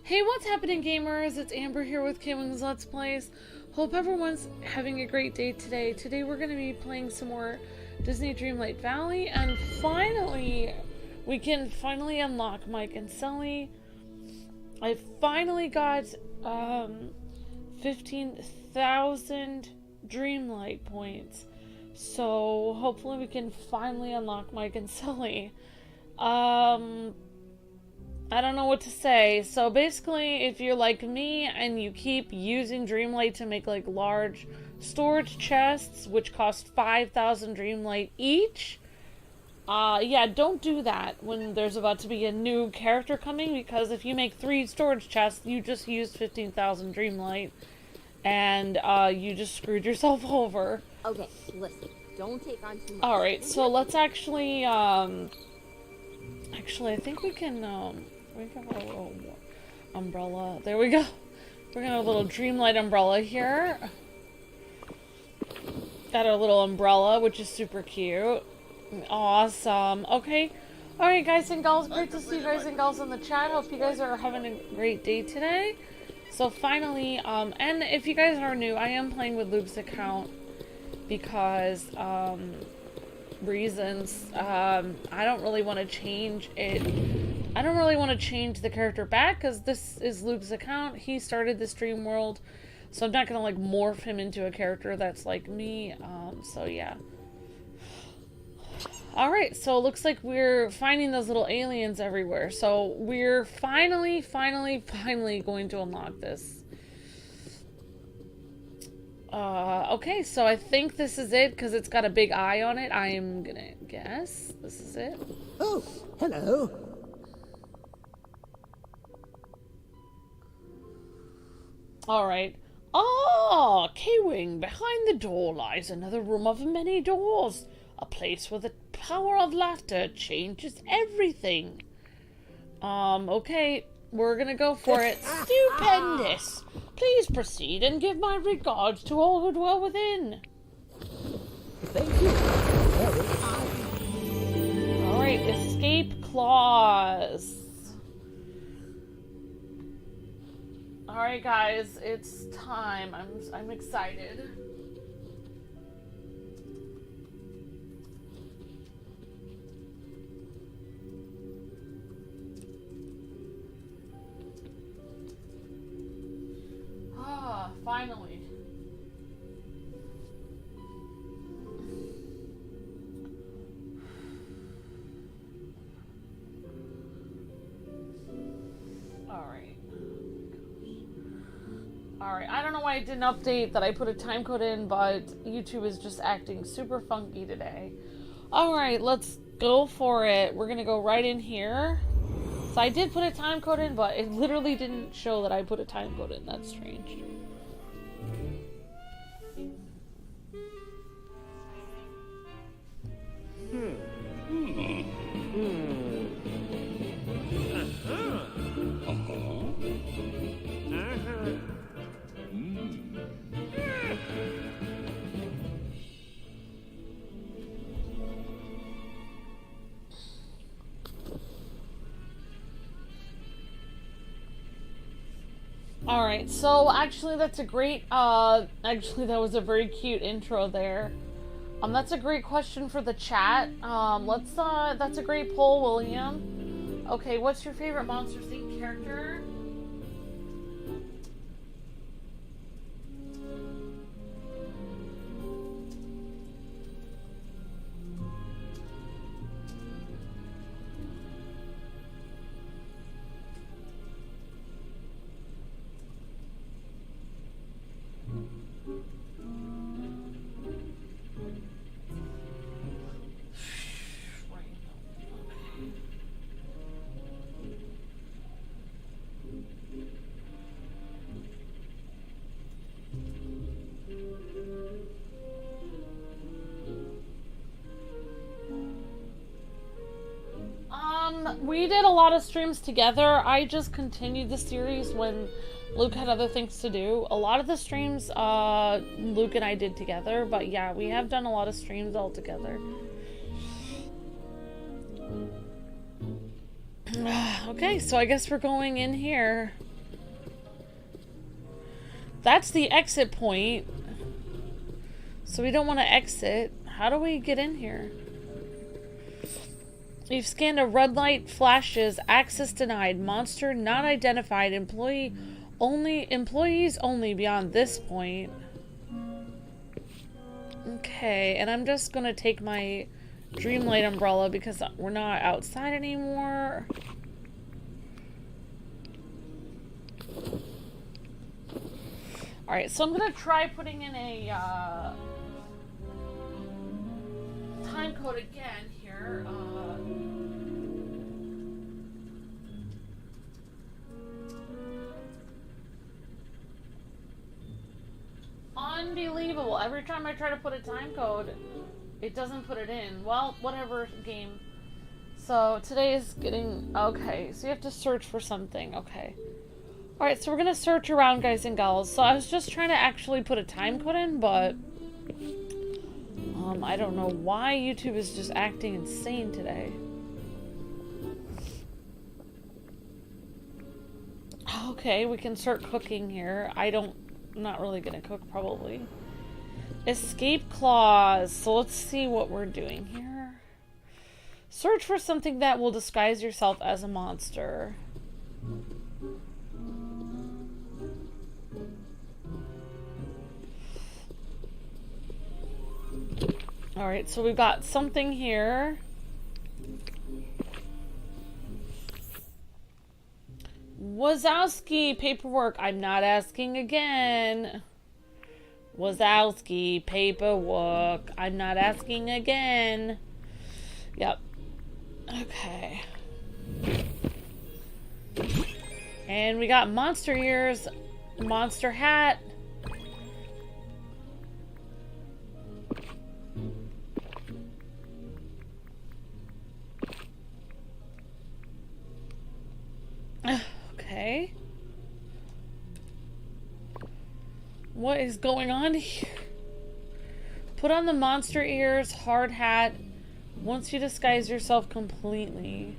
Hey, what's happening, gamers? It's Amber here with Kwingsletsplays. Hope everyone's having a great day today. Today we're going to be playing some more Disney Dreamlight Valley, and finally, we can finally unlock Mike and Sully. I finally got 15,000 Dreamlight points, so hopefully we can finally unlock Mike and Sully. I don't know what to say. So basically, if you're like me and you keep using Dreamlight to make like large storage chests, which cost 5,000 Dreamlight each, yeah, don't do that when there's about to be a new character coming, because if you make 3 storage chests, you just used 15,000 Dreamlight, and you just screwed yourself over. Okay, listen, don't take on too much. Alright, so let's actually, actually, I think we can, we have a little umbrella. There we go. We're gonna have a little Dreamlight umbrella here. Got our little umbrella, which is super cute. Awesome. Okay. Alright, guys and gals. Great to see you guys and gals in the chat. Hope you guys are having a great day today. So finally, and if you guys are new, I am playing with Luke's account because, reasons. I don't really want to change it. I don't really want to change the character back because this is Luke's account. He started this dream world, so I'm not gonna like morph him into a character that's like me. So yeah. Alright, so it looks like we're finding those little aliens everywhere. So we're finally going to unlock this. Okay, so I think this is it because it's got a big eye on it. I am gonna guess this is it. Oh, hello. Alright. Ah, K-Wing, behind the door lies another room of many doors. A place where the power of laughter changes everything. Okay, we're gonna go for it. Stupendous! Please proceed and give my regards to all who dwell within. Thank you. Very kind. Alright, escape clause. Alright guys, it's time. I'm excited. Ah, finally. Alright, I don't know why I didn't update that I put a time code in, but YouTube is just acting super funky today. Alright, let's go for it. We're gonna go right in here. So I did put a time code in, but it literally didn't show that I put a time code in. That's strange. Alright, so actually that's a great, actually that was a very cute intro there. That's a great question for the chat. That's a great poll, William. Okay, what's your favorite Monsters Inc. character? We did a lot of streams together. I just continued the series when Luke had other things to do. A lot of the streams, Luke and I did together, but yeah, we have done a lot of streams all together. Okay, so I guess we're going in here. That's the exit point. So we don't want to exit. How do we get in here? You've scanned a red light flashes. Access denied. Monster not identified. Employees only beyond this point. Okay, and I'm just gonna take my Dreamlight umbrella because we're not outside anymore. Alright, so I'm gonna try putting in a time code again here. Unbelievable. Every time I try to put a time code, it doesn't put it in. Well, whatever, game. So today is getting... Okay, so you have to search for something. Okay. Alright, so we're gonna search around, guys and gals. So I was just trying to actually put a time code in, but... I don't know why YouTube is just acting insane today. Okay, we can start cooking here. I'm not really gonna cook, probably. Escape clause. So let's see what we're doing here. Search for something that will disguise yourself as a monster. Alright, so we've got something here. Wazowski paperwork. I'm not asking again. Wazowski paperwork. I'm not asking again. Yep. Okay. And we got monster ears, monster hat. Okay. What is going on here? Put on the monster ears, hard hat, once you disguise yourself completely.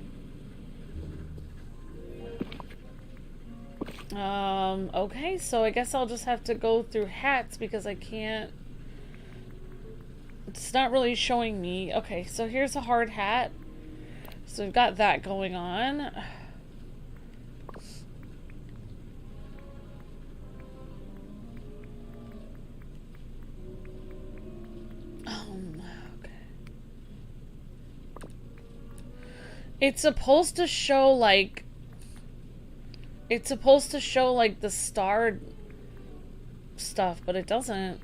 Okay, so I guess I'll just have to go through hats because I can't... It's not really showing me. Okay, so here's a hard hat. So we've got that going on. It's supposed to show like the starred stuff, but it doesn't.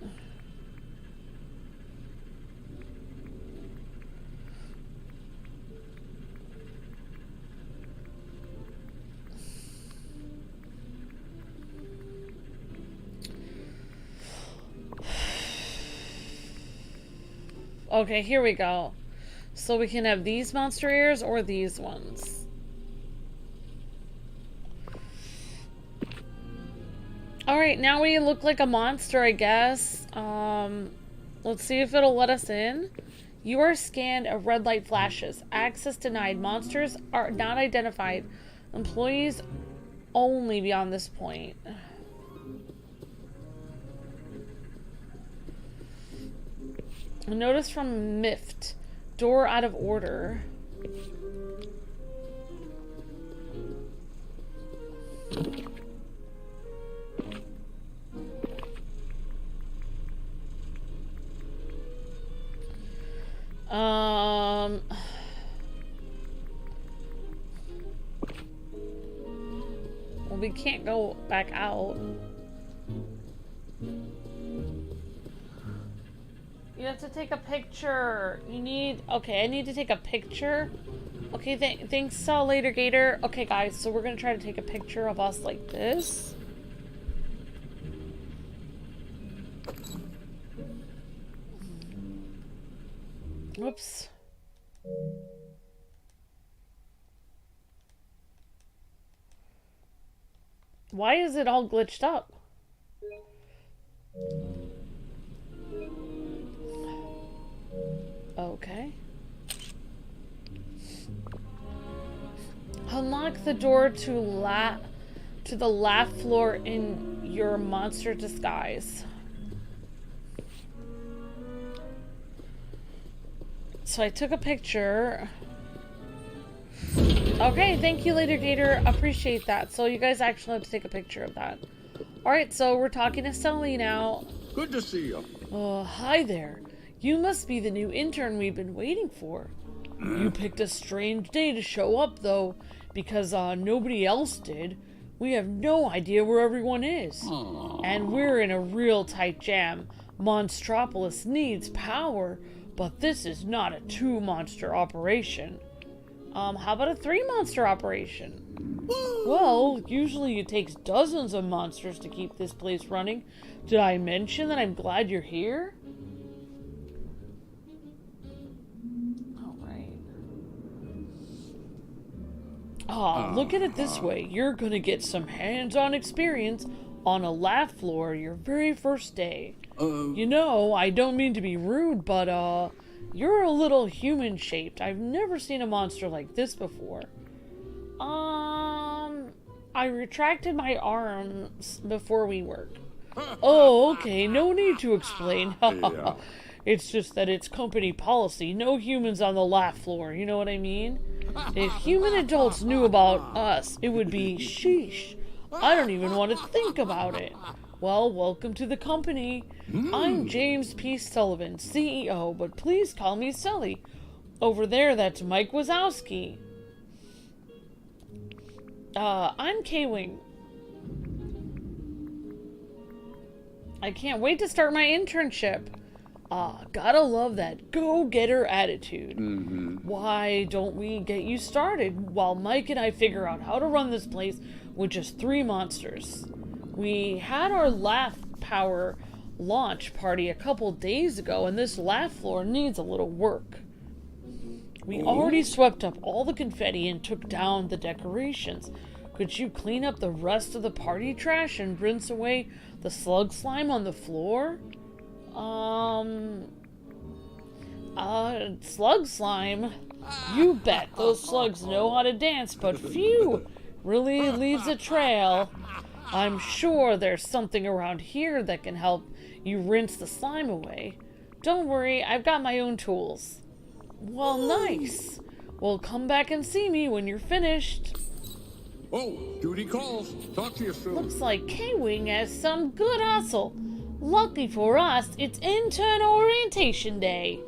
Okay, here we go. So we can have these monster ears or these ones. Alright, now we look like a monster, I guess. Let's see if it'll let us in. You are scanned. A red light flashes. Access denied. Monsters are not identified. Employees only beyond this point. A notice from Mift. Door out of order. Well, we can't go back out. You have to take a picture. You need... Okay, I need to take a picture. Okay, thanks, later, Gator. Okay, guys, so we're gonna try to take a picture of us like this. Whoops. Why is it all glitched up? Okay. Unlock the door to to the laugh floor in your monster disguise. So I took a picture. Okay, thank you, Later Gator. Appreciate that. So you guys actually have to take a picture of that. Alright, so we're talking to Sully now. Good to see you. Oh, hi there. You must be the new intern we've been waiting for. You picked a strange day to show up, though, because nobody else did. We have no idea where everyone is. Aww. And we're in a real tight jam. Monstropolis needs power, but this is not a 2-monster operation. How about a 3-monster operation? Well, usually it takes dozens of monsters to keep this place running. Did I mention that I'm glad you're here? Alright. Look at it this way. You're gonna get some hands-on experience on a laugh floor your very first day. You know, I don't mean to be rude, but, you're a little human-shaped. I've never seen a monster like this before. I retracted my arms before we work. Oh, okay, no need to explain. Yeah. It's just that it's company policy. No humans on the laugh floor, you know what I mean? If human adults knew about us, it would be sheesh. I don't even want to think about it. Well, welcome to the company. I'm James P. Sullivan, CEO, but please call me Sully. Over there, that's Mike Wazowski. I'm Kwing. I can't wait to start my internship. Gotta love that go-getter attitude. Why don't we get you started while Mike and I figure out how to run this place with just 3 monsters? We had our laugh power launch party a couple days ago, and this laugh floor needs a little work. We already swept up all the confetti and took down the decorations. Could you clean up the rest of the party trash and rinse away the slug slime on the floor? Slug slime? You bet. Those slugs know how to dance, but phew, really leaves a trail. I'm sure there's something around here that can help you rinse the slime away. Don't worry, I've got my own tools. Well, nice. Well, come back and see me when you're finished. Oh, duty calls. Talk to you soon. Looks like Kwing has some good hustle. Lucky for us, it's intern orientation day.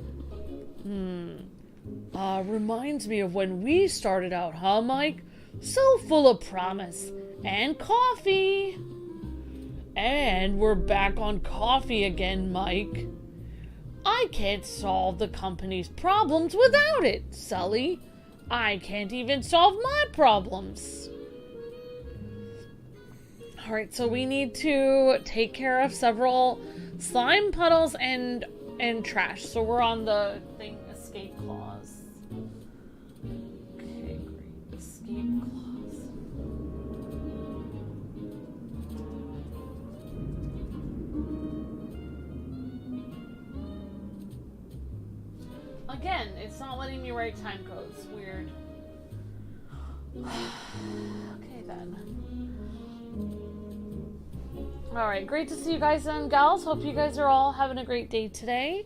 Reminds me of when we started out, huh, Mike? So full of promise. And coffee. And we're back on coffee again, Mike. I can't solve the company's problems without it, Sully. I can't even solve my problems. Alright, so we need to take care of several slime puddles and trash. So we're on the thing, escape clause. Okay, great. Escape clause. Again, it's not letting me write time codes. Weird. Okay then. Alright, great to see you guys and gals. Hope you guys are all having a great day today.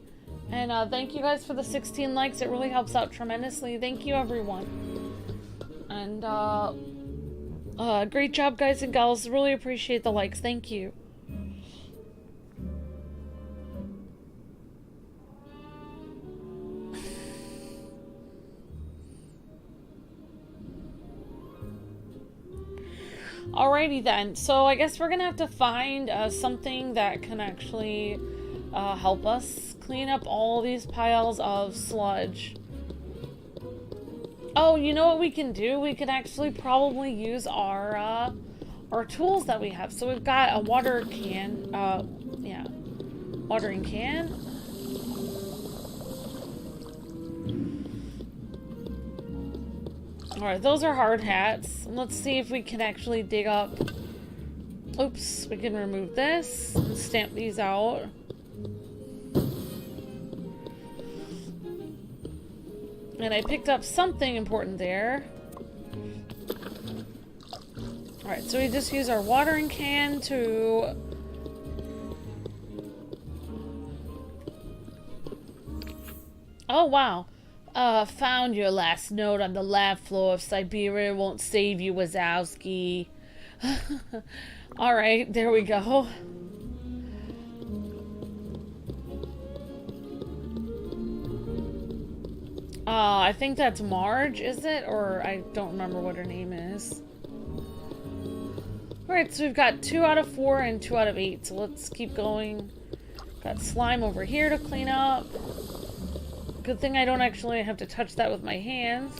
And thank you guys for the 16 likes. It really helps out tremendously. Thank you, everyone. And great job, guys and gals. Really appreciate the likes. Thank you. Alrighty then, so I guess we're gonna have to find something that can actually help us clean up all these piles of sludge. Oh, you know what we can do? We can actually probably use our tools that we have. So we've got a water can, yeah, watering can. Alright, those are hard hats. Let's see if we can actually dig up... Oops, we can remove this and stamp these out. And I picked up something important there. Alright, so we just use our watering can to... Oh, wow. Found your last note on the lab floor of Siberia. Won't save you, Wazowski. Alright, there we go. I think that's Marge, is it? Or I don't remember what her name is. Alright, so we've got 2 out of 4 and 2 out of 8. So let's keep going. Got slime over here to clean up. Good thing I don't actually have to touch that with my hands.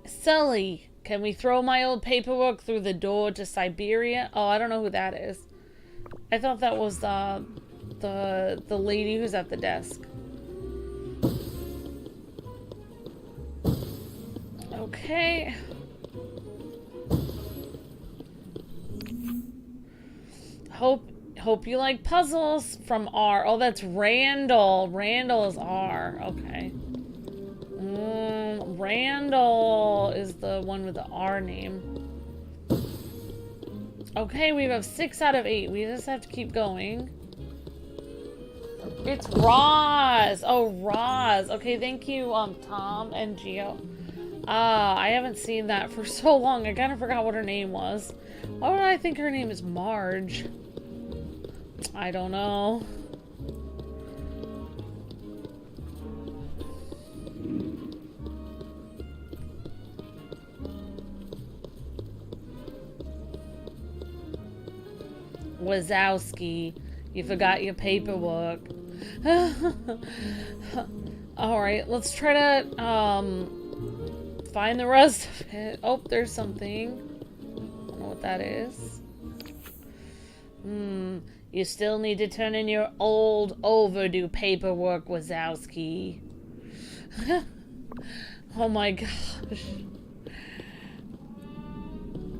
Sully, can we throw my old paperwork through the door to Siberia? Oh, I don't know who that is. I thought that was the lady who's at the desk. Okay. Hope you like puzzles from R. Oh, that's Randall. Randall is R. Okay. Randall is the one with the R name. Okay, we have 6 out of 8. We just have to keep going. It's Roz. Oh, Roz. Okay, thank you, Tom and Geo. I haven't seen that for so long. I kind of forgot what her name was. Why would I think her name is Marge? I don't know. Wazowski, you forgot your paperwork. Alright, let's try to find the rest of it. Oh, there's something. I don't know what that is. You still need to turn in your old overdue paperwork, Wazowski. Oh my gosh.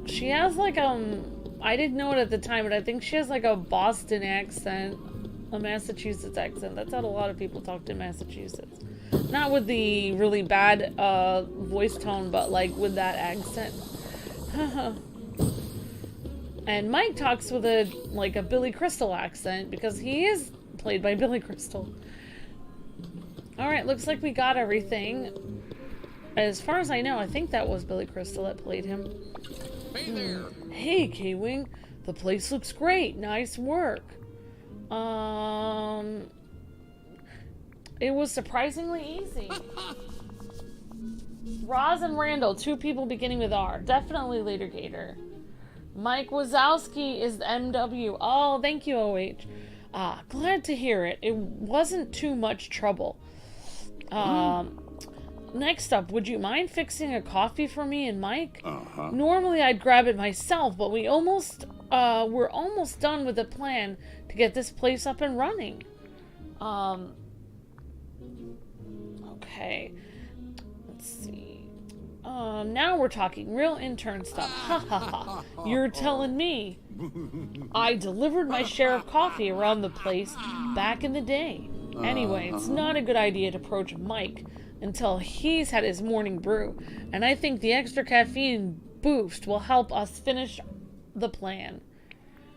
She has like I didn't know it at the time, but I think she has like a Boston accent, a Massachusetts accent. That's how a lot of people talk in Massachusetts. Not with the really bad voice tone, but like with that accent. And Mike talks with a Billy Crystal accent because he is played by Billy Crystal. Alright, looks like we got everything. As far as I know, I think that was Billy Crystal that played him. Hey there. Hey, K-Wing. The place looks great. Nice work. It was surprisingly easy. Roz and Randall, 2 people beginning with R. Definitely Later Gator. Mike Wazowski is the MW. Oh, thank you, OH. Glad to hear it. It wasn't too much trouble. Next up, would you mind fixing a coffee for me and Mike? Normally I'd grab it myself, but we're almost done with the plan to get this place up and running. Okay. Let's see. Now we're talking real intern stuff. Ha ha ha. You're telling me. I delivered my share of coffee around the place back in the day. Anyway, it's not a good idea to approach Mike until he's had his morning brew, and I think the extra caffeine boost will help us finish the plan.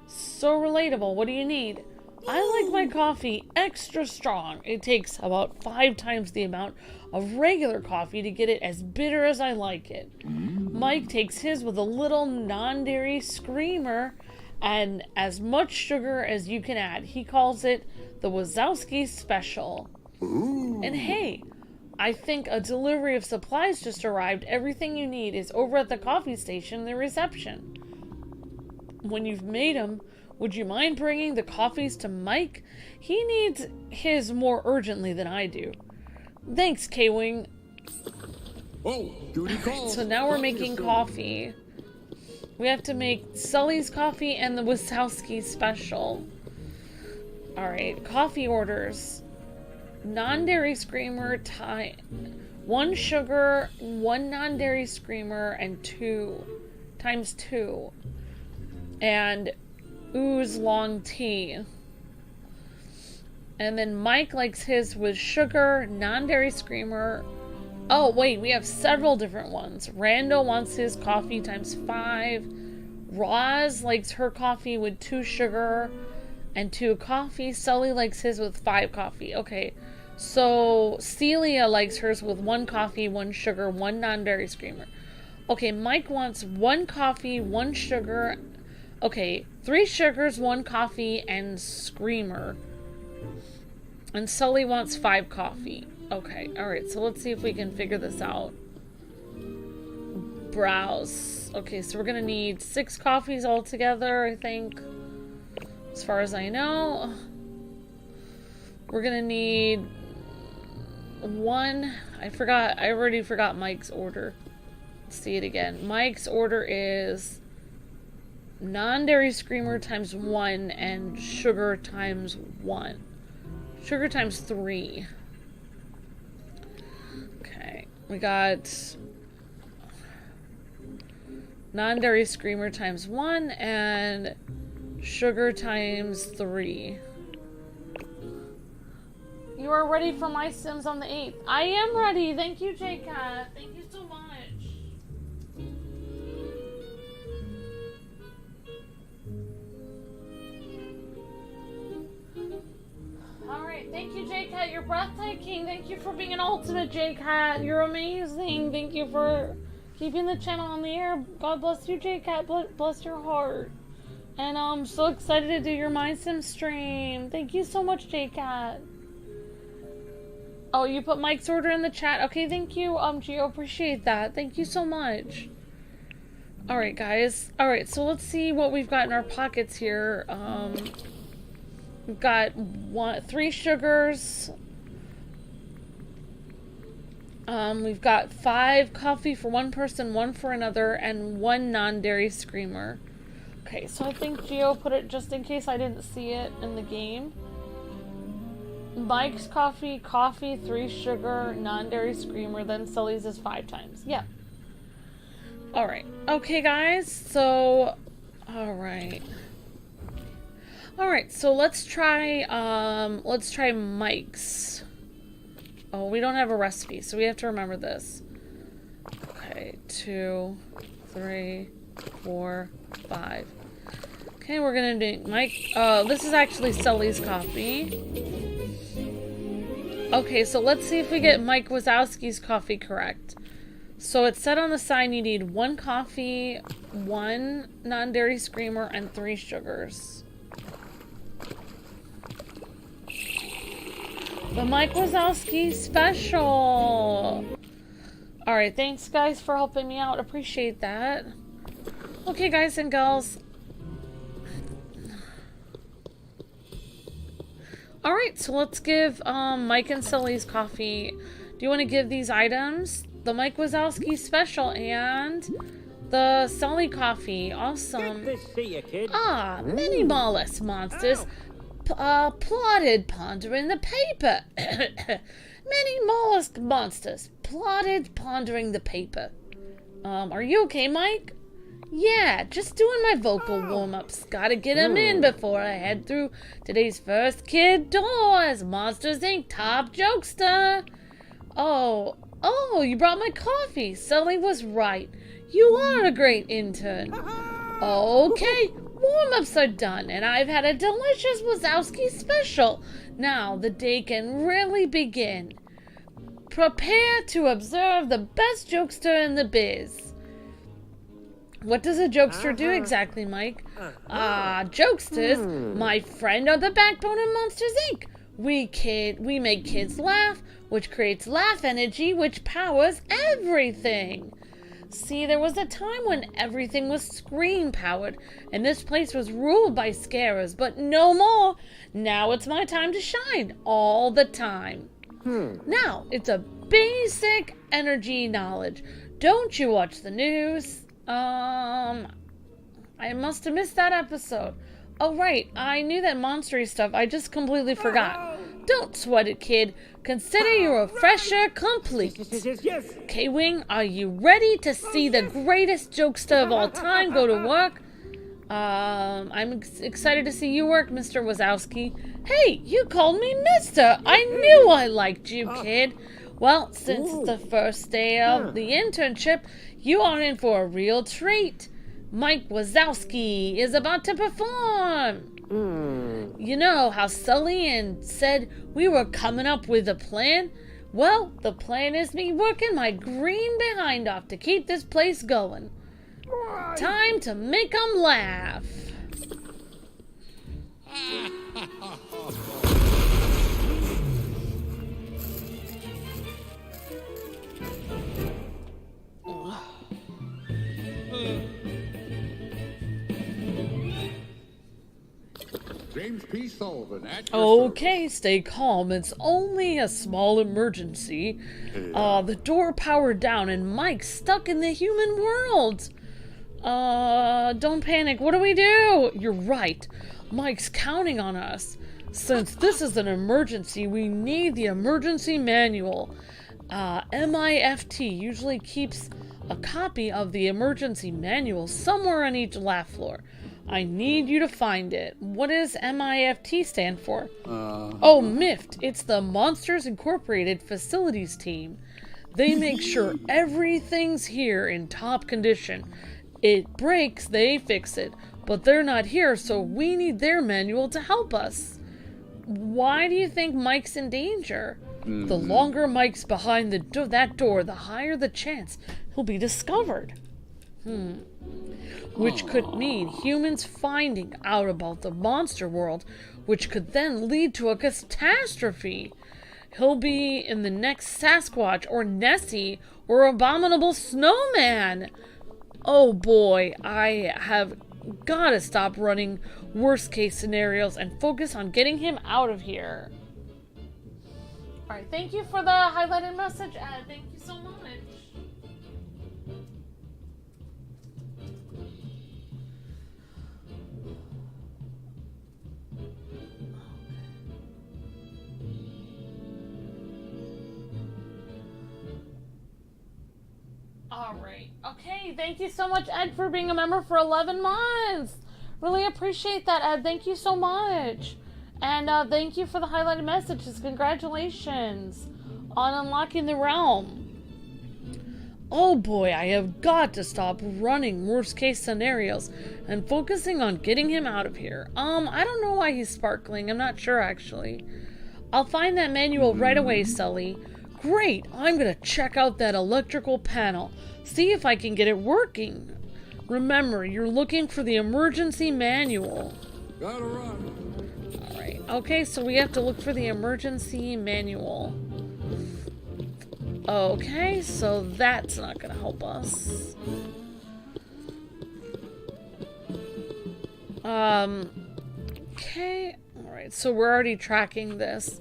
So relatable. What do you need? I like my coffee extra strong. It takes about 5 times the amount of regular coffee to get it as bitter as I like it. Mike takes his with a little non-dairy screamer and as much sugar as you can add. He calls it the Wazowski Special. And hey, I think a delivery of supplies just arrived. Everything you need is over at the coffee station, the reception. When you've made them, would you mind bringing the coffees to Mike? He needs his more urgently than I do. Thanks, K-Wing. Oh, duty calls. So now we're making coffee. We have to make Sully's coffee and the Wazowski Special. Alright, coffee orders. Non-dairy screamer, 1 sugar, 1 non-dairy screamer, and 2 times 2. And ooze long tea. And then Mike likes his with sugar, non-dairy screamer, Oh, wait, we have several different ones. Rando wants his coffee times 5. Roz likes her coffee with 2 sugar and 2 coffee. Sully likes his with 5 coffee. Okay, so Celia likes hers with 1 coffee, 1 sugar, 1 non-dairy screamer. Okay, Mike wants 1 coffee, 1 sugar. Okay, 3 sugars, 1 coffee, and screamer. And Sully wants 5 coffee. Okay, alright, so let's see if we can figure this out. Browse. Okay, so we're gonna need 6 coffees altogether, I think. As far as I know. We're gonna need 1. I already forgot Mike's order. Let's see it again. Mike's order is non-dairy screamer times 1 and sugar times 1. Sugar times 3. Okay, we got non-dairy screamer times 1 and sugar times 3. You are ready for my Sims on the 8th. I am ready. Thank you, J-Cat. Thank you so much. Alright, thank you, J-Cat. You're breathtaking. Thank you for being an ultimate, J-Cat. You're amazing. Thank you for keeping the channel on the air. God bless you, J-Cat. Bless your heart. And I'm so excited to do your My Sim stream. Thank you so much, J-Cat. Oh, you put Mike's order in the chat. Okay, thank you, Gio. Appreciate that. Thank you so much. Alright, guys. Alright, so let's see what we've got in our pockets here. We've got 3 sugars. We've got 5 coffee for 1 person, 1 for another, and 1 non-dairy screamer. Okay, so I think Gio put it just in case I didn't see it in the game. Mike's coffee, 3 sugar, non-dairy screamer, then Sully's is 5 times. Yeah. Alright. Okay, guys, so... Alright. Alright, so let's try Mike's. Oh, we don't have a recipe, so we have to remember this. Okay, 2, 3, 4, 5. Okay, we're gonna do Mike. This is actually Sully's coffee. Okay, so let's see if we get Mike Wazowski's coffee correct. So it said on the sign you need 1 coffee, 1 non-dairy screamer, and 3 sugars. The Mike Wazowski special! Alright, thanks guys for helping me out. Appreciate that. Okay, guys and girls. Alright, so let's give Mike and Sully's coffee. Do you want to give these items? The Mike Wazowski special and the Sully coffee. Awesome. Good to see you, kid. Ah, many mollusk monsters plotted pondering the paper. Many mollusk monsters plotted pondering the paper. Are you okay, Mike? Yeah, just doing my vocal warm-ups. Gotta get them in before I head through today's first kid door as Monsters Inc. top jokester. Oh, you brought my coffee. Sully was right. You are a great intern. Okay, warm-ups are done, and I've had a delicious Wazowski special. Now the day can really begin. Prepare to observe the best jokester in the biz. What does a jokester do exactly, Mike? Jokesters, my friend, are the backbone of Monsters Inc. We make kids laugh, which creates laugh energy, which powers everything. See, there was a time when everything was scream-powered, and this place was ruled by scarers, but no more. Now it's my time to shine, all the time. Now, it's a basic energy knowledge. Don't you watch the news? I must have missed that episode. Oh, right. I knew that monstery stuff. I just completely forgot. Don't sweat it, kid. Consider your refresher complete. Yes. K-Wing, are you ready to see the greatest jokester of all time go to work? I'm excited to see you work, Mr. Wazowski. Hey, you called me Mister. I knew I liked you, kid. Well, since it's the first day of the internship, you are in for a real treat. Mike Wazowski is about to perform. You know how Sully and said we were coming up with a plan? Well, the plan is me working my green behind off to keep this place going. Time to make 'em laugh. James P. Sullivan at your Okay, stay calm. It's only a small emergency. The door powered down and Mike's stuck in the human world. Don't panic. What do we do? You're right. Mike's counting on us. Since this is an emergency, we need the emergency manual. MIFT usually keeps a copy of the emergency manual somewhere on each lab floor. I need you to find it. What does MIFT stand for? Oh, MIFT. It's the Monsters Incorporated Facilities Team. They make sure everything's here in top condition. It breaks, they fix it. But they're not here, so we need their manual to help us. Why do you think Mike's in danger? The longer Mike's behind that door, the higher the chance he'll be discovered. Which could mean humans finding out about the monster world, which could then lead to a catastrophe. He'll be in the next Sasquatch or Nessie or Abominable Snowman. Oh boy, I have gotta stop running worst case scenarios and focus on getting him out of here. Alright, thank you for the highlighted message, Ed. Thank you so much. Alright. Okay, thank you so much, Ed, for being a member for 11 months. Really appreciate that, Ed. Thank you so much. And thank you for the highlighted messages. Congratulations on unlocking the realm. Oh boy, I have got to stop running worst case scenarios and focusing on getting him out of here. I don't know why he's sparkling. I'm not sure, actually. I'll find that manual right away, Sully. Great, I'm gonna check out that electrical panel. See if I can get it working. Remember, you're looking for the emergency manual. Gotta run. Alright, okay, so we have to look for the emergency manual. Okay, so that's not gonna help us. Okay, alright, so we're already tracking this.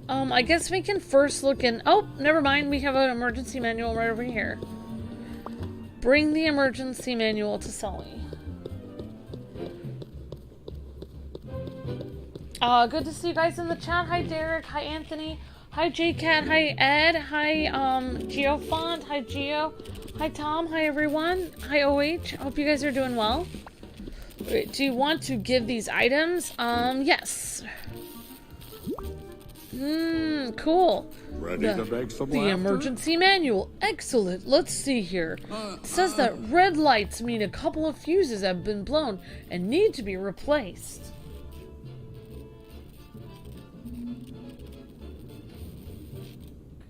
I guess we can first look in... Oh, never mind, we have an emergency manual right over here. Bring the emergency manual to Sully. Good to see you guys in the chat. Hi, Derek. Hi, Anthony. Hi, JCat. Hi, Ed. Hi, Geofont. Hi, Geo. Hi, Tom. Hi, everyone. Hi, OH. Hope you guys are doing well. Wait, do you want to give these items? Yes. Cool. Ready to beg some The laughter? emergency manual. Excellent. Let's see here. It says that red lights mean a couple of fuses have been blown and need to be replaced.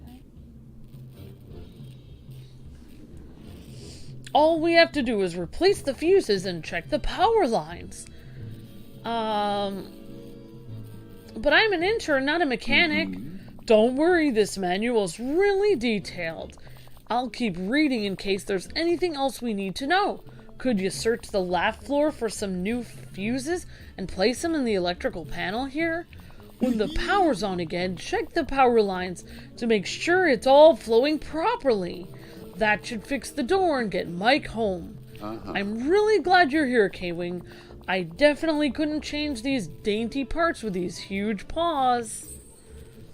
Okay. All we have to do is replace the fuses and check the power lines. But I'm an intern, not a mechanic. Don't worry, this manual's really detailed. I'll keep reading in case there's anything else we need to know. Could you search the lab floor for some new fuses and place them in the electrical panel here? When the power's on again, check the power lines to make sure it's all flowing properly. That should fix the door and get Mike home. I'm really glad you're here, Kwing. I definitely couldn't change these dainty parts with these huge paws.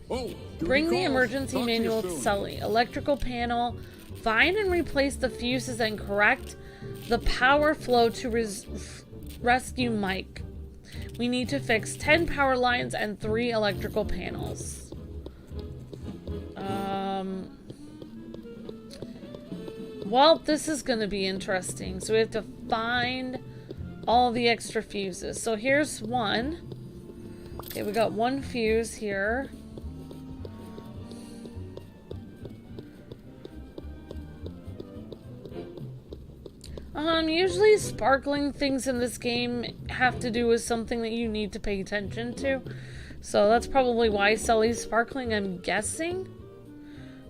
Oh, Bring the calls. emergency Talk to you manual to soon. Sully. Electrical panel. Find and replace the fuses and correct the power flow to rescue Mike. We need to fix 10 power lines and 3 electrical panels. well, this is going to be interesting. So we have to find all the extra fuses. So here's one. Okay, we got one fuse here. Usually sparkling things in this game have to do with something that you need to pay attention to. So that's probably why Sully's sparkling, I'm guessing.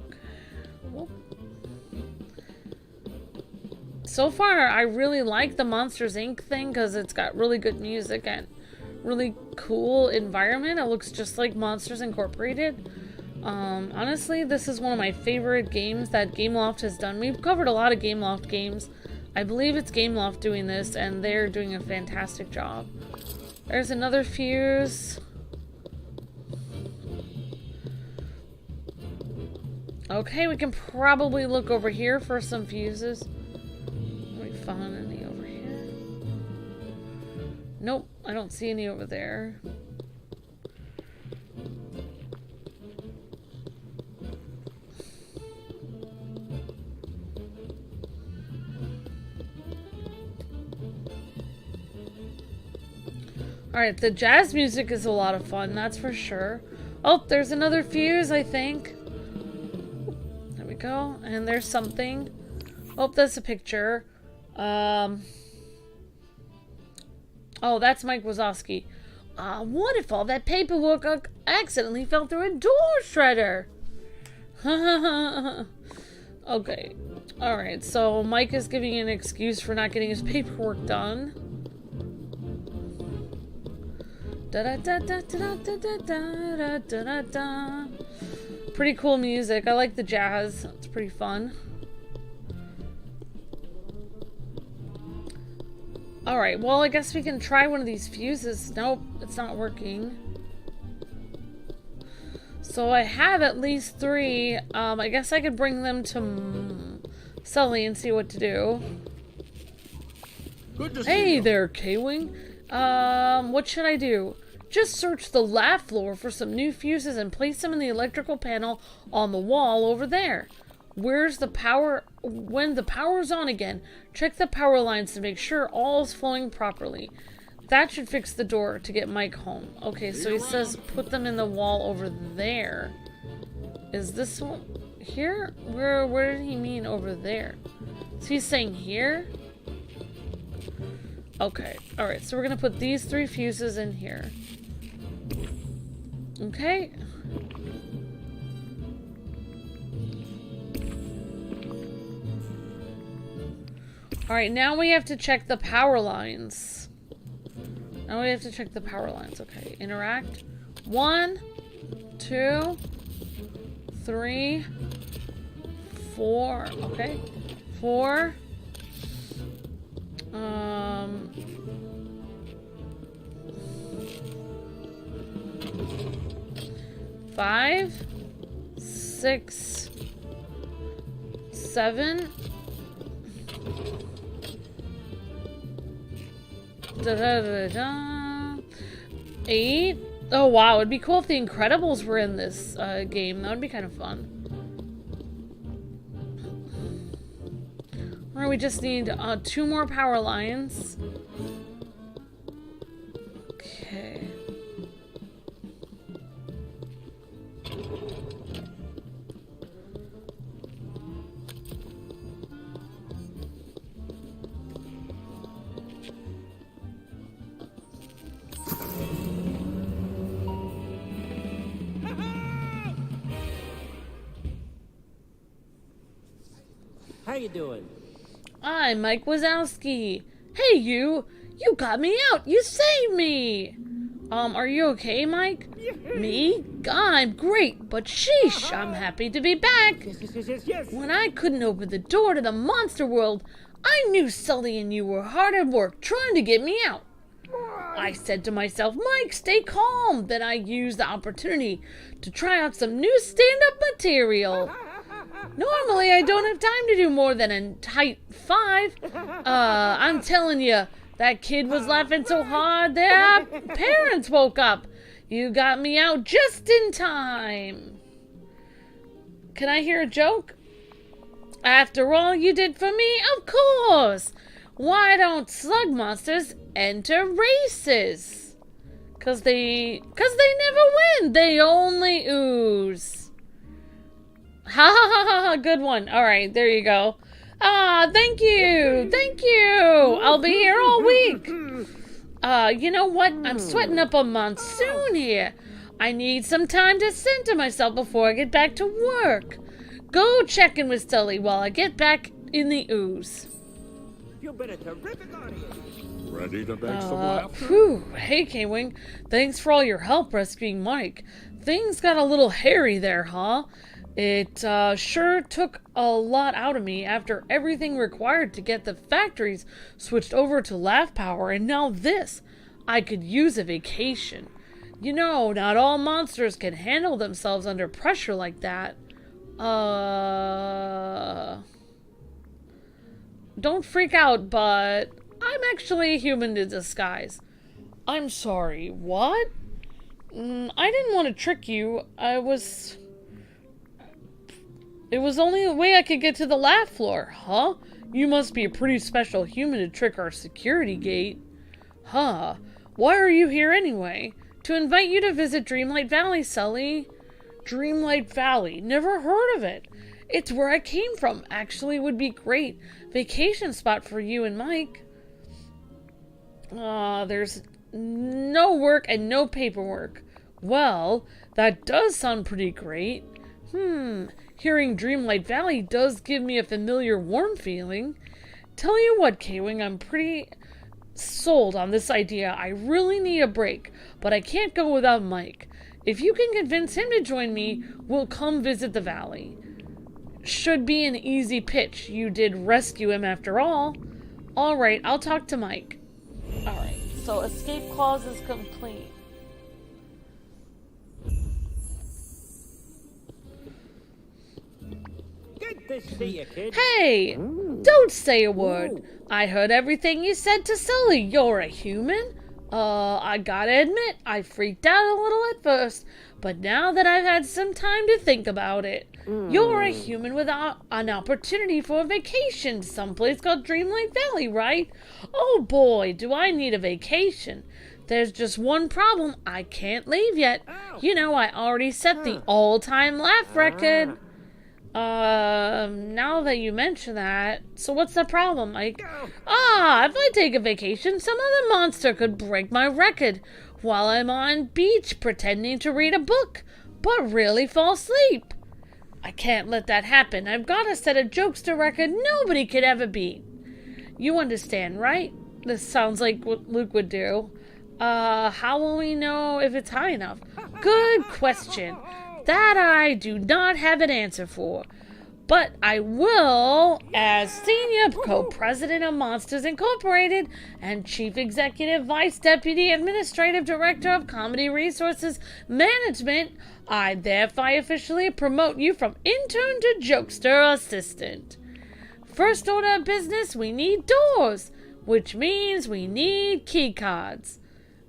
Okay. So far, I really like the Monsters Inc. thing because it's got really good music and really cool environment. It looks just like Monsters Incorporated. Honestly, this is one of my favorite games that Gameloft has done. We've covered a lot of Gameloft games. I believe it's Gameloft doing this, and they're doing a fantastic job. There's another fuse. Okay, we can probably look over here for some fuses. Have we found any over here? Nope, I don't see any over there. Alright, the jazz music is a lot of fun, that's for sure. Oh, there's another fuse, I think. There we go. And there's something. Oh, that's a picture. Oh, that's Mike Wazowski. What if all that paperwork accidentally fell through a door shredder? Okay. Alright, so Mike is giving an excuse for not getting his paperwork done. Pretty cool music. I like the jazz. It's pretty fun. Alright, well, I guess we can try one of these fuses. Nope, it's not working. So I have at least 3. I guess I could bring them to Sully and see what to do. Good to see Hey you. there, Kwing. What should I do? Just search the lab floor for some new fuses and place them in the electrical panel on the wall over there. Where's the power? When the power's on again, check the power lines to make sure all's flowing properly. That should fix the door to get Mike home. Okay, so he says put them in the wall over there. Is this one here? Where did he mean over there? Is he saying here? Okay, alright, so we're gonna put these 3 fuses in here. Okay. Alright, now we have to check the power lines. Okay, interact. 1, 2, 3, 4. Okay. 4. 5, 6, 7. Da, da, da, da. 8. Oh wow, it'd be cool if the Incredibles were in this game. That would be kind of fun. Alright, we just need 2 more power lines. Okay. How you doing? I'm Mike Wazowski. Hey, you! You got me out! You saved me! Are you okay, Mike? Me? I'm great, but sheesh, I'm happy to be back! Yes. When I couldn't open the door to the monster world, I knew Sully and you were hard at work trying to get me out. I said to myself, Mike, stay calm. Then I used the opportunity to try out some new stand-up material. Normally, I don't have time to do more than a tight 5. I'm telling you, that kid was laughing so hard their parents woke up. You got me out just in time. Can I hear a joke? After all you did for me, of course! Why don't slug monsters enter races? Cause they never win! They only ooze. Ha ha ha ha ha, good one. Alright, there you go. Ah, thank you! Thank you! I'll be here all week! You know what? I'm sweating up a monsoon here. I need some time to center myself before I get back to work. Go check in with Sully while I get back in the ooze. You've been a terrific audience. Ready to make some laughter? Whew. Hey, Kwing. Thanks for all your help rescuing Mike. Things got a little hairy there, huh? It sure took a lot out of me after everything required to get the factories switched over to laugh power, and now this. I could use a vacation. You know, not all monsters can handle themselves under pressure like that. Don't freak out, but I'm actually a human in disguise. I'm sorry, what? I didn't want to trick you. It was only a way I could get to the laugh floor, huh? You must be a pretty special human to trick our security gate. Huh. Why are you here anyway? To invite you to visit Dreamlight Valley, Sully. Dreamlight Valley. Never heard of it. It's where I came from. Actually, would be great vacation spot for you and Mike. There's no work and no paperwork. Well, that does sound pretty great. Hearing Dreamlight Valley does give me a familiar warm feeling. Tell you what, Kwing, I'm pretty sold on this idea. I really need a break, but I can't go without Mike. If you can convince him to join me, we'll come visit the valley. Should be an easy pitch. You did rescue him after all. Alright, I'll talk to Mike. Alright, so escape clause is complete. Good to see you, kid. Hey! Don't say a word. I heard everything you said to Sully. You're a human? I gotta admit, I freaked out a little at first, but now that I've had some time to think about it, you're a human without an opportunity for a vacation someplace called Dreamlight Valley, right? Oh boy, do I need a vacation. There's just one problem. I can't leave yet. You know, I already set the all-time laugh record. Now that you mention that, so what's the problem, Mike? If I take a vacation, some other monster could break my record while I'm on beach pretending to read a book, but really fall asleep. I can't let that happen. I've got to set a jokester record nobody could ever beat. You understand, right? This sounds like what Luke would do. How will we know if it's high enough? Good question. That I do not have an answer for. But I will, as Senior Co-President of Monsters Incorporated and Chief Executive Vice Deputy Administrative Director of Comedy Resources Management, I therefore officially promote you from intern to jokester assistant. First order of business, we need doors, which means we need key cards.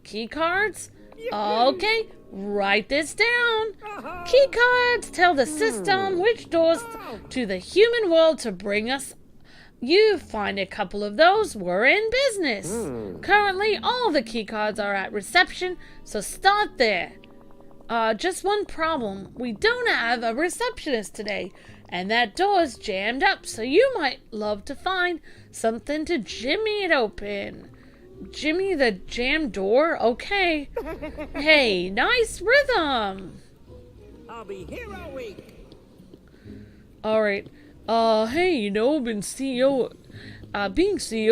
Key cards? Okay. Write this down. Key cards tell the system which doors to the human world to bring us. You find a couple of those, we're in business. Currently, all the key cards are at reception, so start there. Just one problem. We don't have a receptionist today, and that door's jammed up, so you might love to find something to jimmy it open. Jimmy the jam door? Okay. Hey, nice rhythm. I'll be here all week. Alright. Hey, you know, being CEO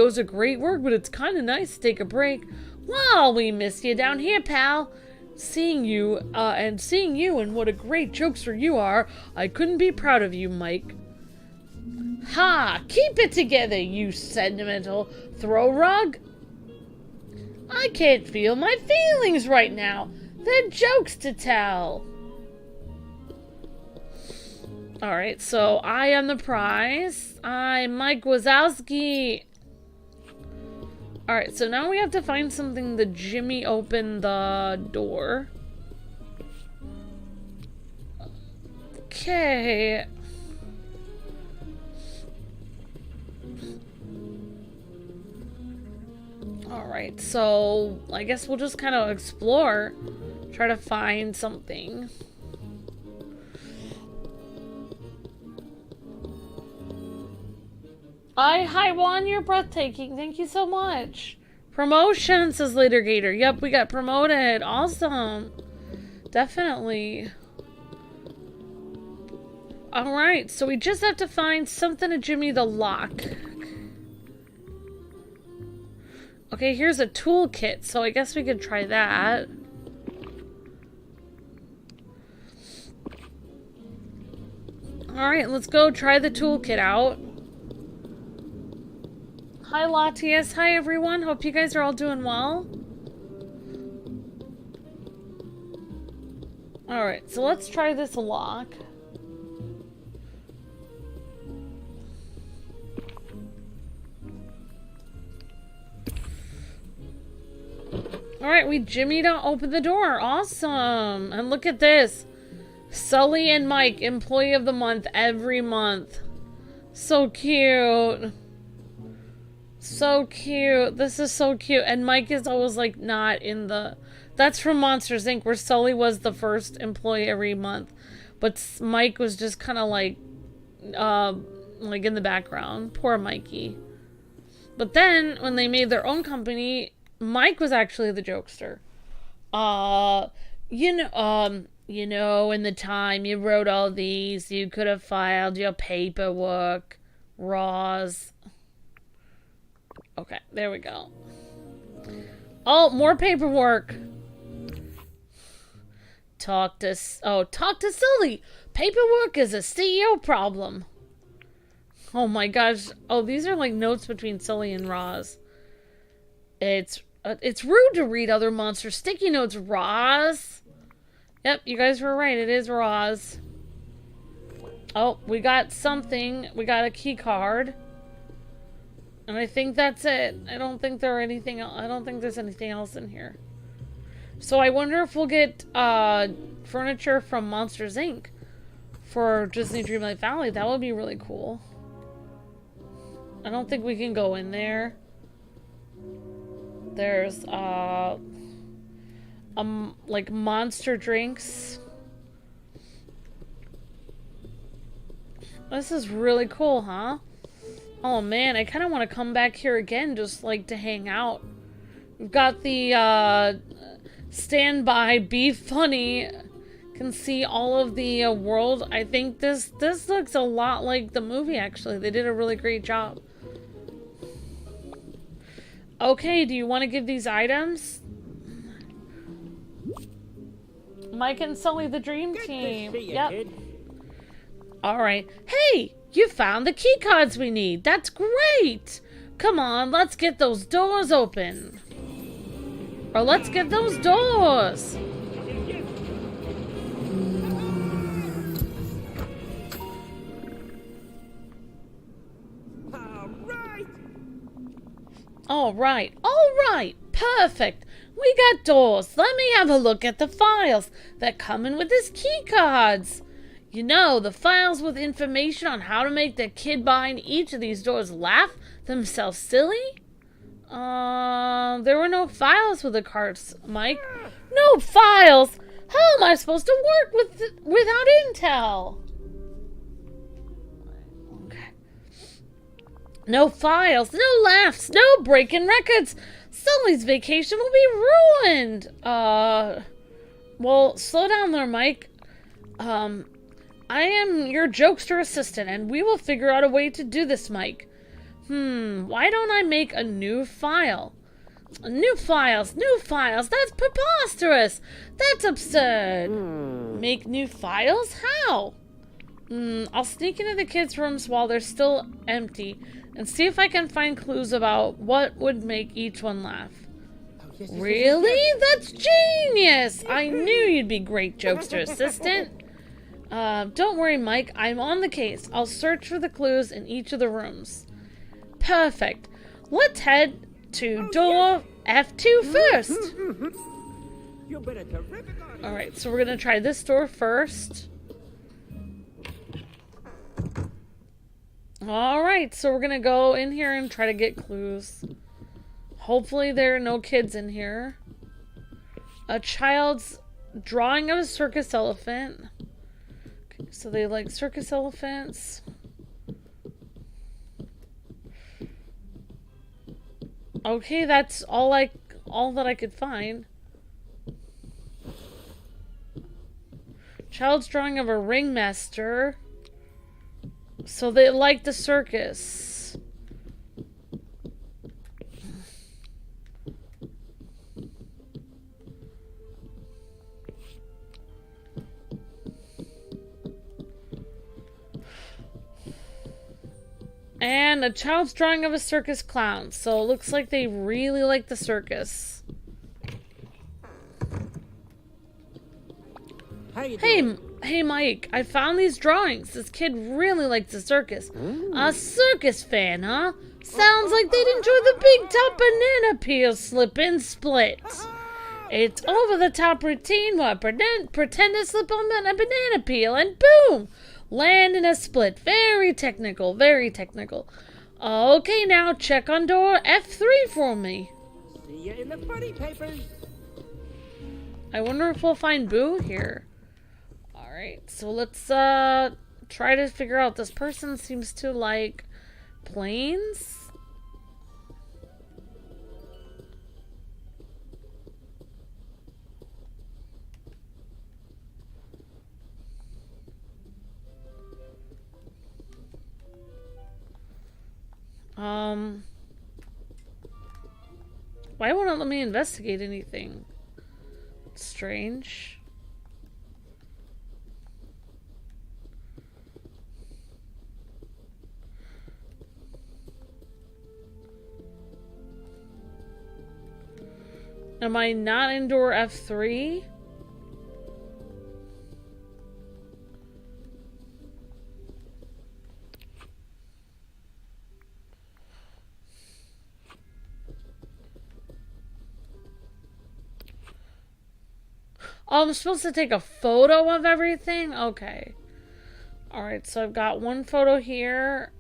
is a great work, but it's kind of nice to take a break. Well, we miss you down here, pal. Seeing you and what a great jokester you are, I couldn't be proud of you, Mike. Ha! Keep it together, you sentimental throw rug. I can't feel my feelings right now. They're jokes to tell. Alright, so I am the prize. I'm Mike Wazowski. Alright, so now we have to find something to jimmy open the door. Okay. Alright, so I guess we'll just kind of explore. Try to find something. Hi Juan, you're breathtaking. Thank you so much. Promotion, says Later Gator. Yep, we got promoted. Awesome. Definitely. Alright, so we just have to find something to Jimmy the lock. Okay, here's a toolkit, so I guess we could try that. Alright, let's go try the toolkit out. Hi Latias, hi everyone, hope you guys are all doing well. Alright, so let's try this lock. Alright, we jimmied to open the door. Awesome. And look at this. Sully and Mike, employee of the month every month. So cute. So cute. This is so cute. And Mike is always like not in the... That's from Monsters Inc. where Sully was the first employee every month. But Mike was just kind of like in the background. Poor Mikey. But then when they made their own company... Mike was actually the jokester. You know, in the time you wrote all these, you could have filed your paperwork. Roz. Okay, there we go. Oh, more paperwork. Talk to Sully. Paperwork is a CEO problem. Oh my gosh. Oh, these are like notes between Sully and Roz. It's rude to read other monsters' sticky notes, Roz. Yep, you guys were right. It is Roz. Oh, we got something. We got a key card. And I think that's it. I don't think there's anything else in here. So I wonder if we'll get furniture from Monsters Inc. for Disney Dreamlight Valley. That would be really cool. I don't think we can go in there. There's like monster drinks. This is really cool, huh? Oh man, I kind of want to come back here again just like to hang out. We've got the standby, be funny. Can see all of the world. I think this looks a lot like the movie actually. They did a really great job. Okay, do you want to give these items? Mike and Sully, the dream team. Yep. Alright. Hey, you found the key cards we need. That's great. Come on, let's get those doors open. Or let's get those doors. All right, perfect. We got doors. Let me have a look at the files that come in with these key cards. You know, the files with information on how to make the kid behind each of these doors laugh themselves silly? There were no files with the cards, Mike. No files? How am I supposed to work without intel? No files, no laughs, no breaking records. Sully's vacation will be ruined. Well, slow down there, Mike. I am your jokester assistant, and we will figure out a way to do this, Mike. Why don't I make a new file? New files, that's preposterous. That's absurd. Make new files? How? I'll sneak into the kids' rooms while they're still empty and see if I can find clues about what would make each one laugh. Really? That's genius! I knew you'd be great, jokester assistant. Don't worry, Mike. I'm on the case. I'll search for the clues in each of the rooms. Perfect. Let's head to door F2 first. Alright, so we're going to try this door first. Alright, so we're gonna go in here and try to get clues. Hopefully there are no kids in here. A child's drawing of a circus elephant. Okay, so they like circus elephants. Okay, that's all that I could find. Child's drawing of a ringmaster. So they like the circus. And a child's drawing of a circus clown. So it looks like they really like the circus. How you doing? Hey, Mike. I found these drawings. This kid really likes the circus. A circus fan, huh? Sounds like they'd enjoy the big top banana peel slip and split. It's over the top routine where pretend to slip on a banana peel and boom! Land in a split. Very technical, very technical. Okay, now check on door F3 for me. See you in the funny papers. I wonder if we'll find Boo here. Alright, so let's try to figure out. This person seems to like planes. Why won't it let me investigate anything? Strange. Am I not in door F3? Oh, I'm supposed to take a photo of everything? Okay. Alright, so I've got one photo here.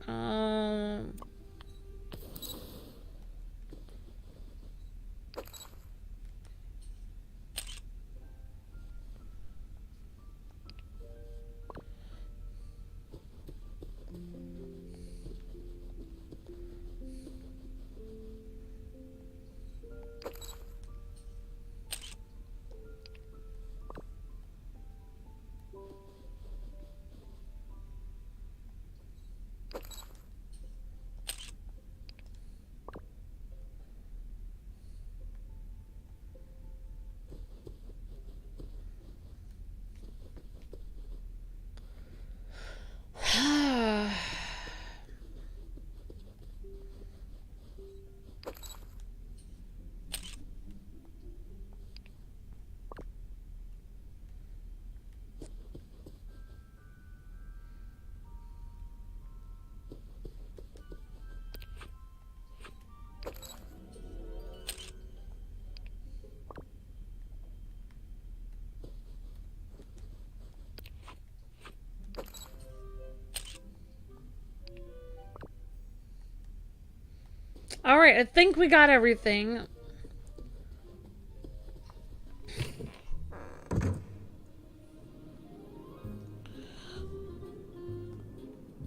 Alright, I think we got everything.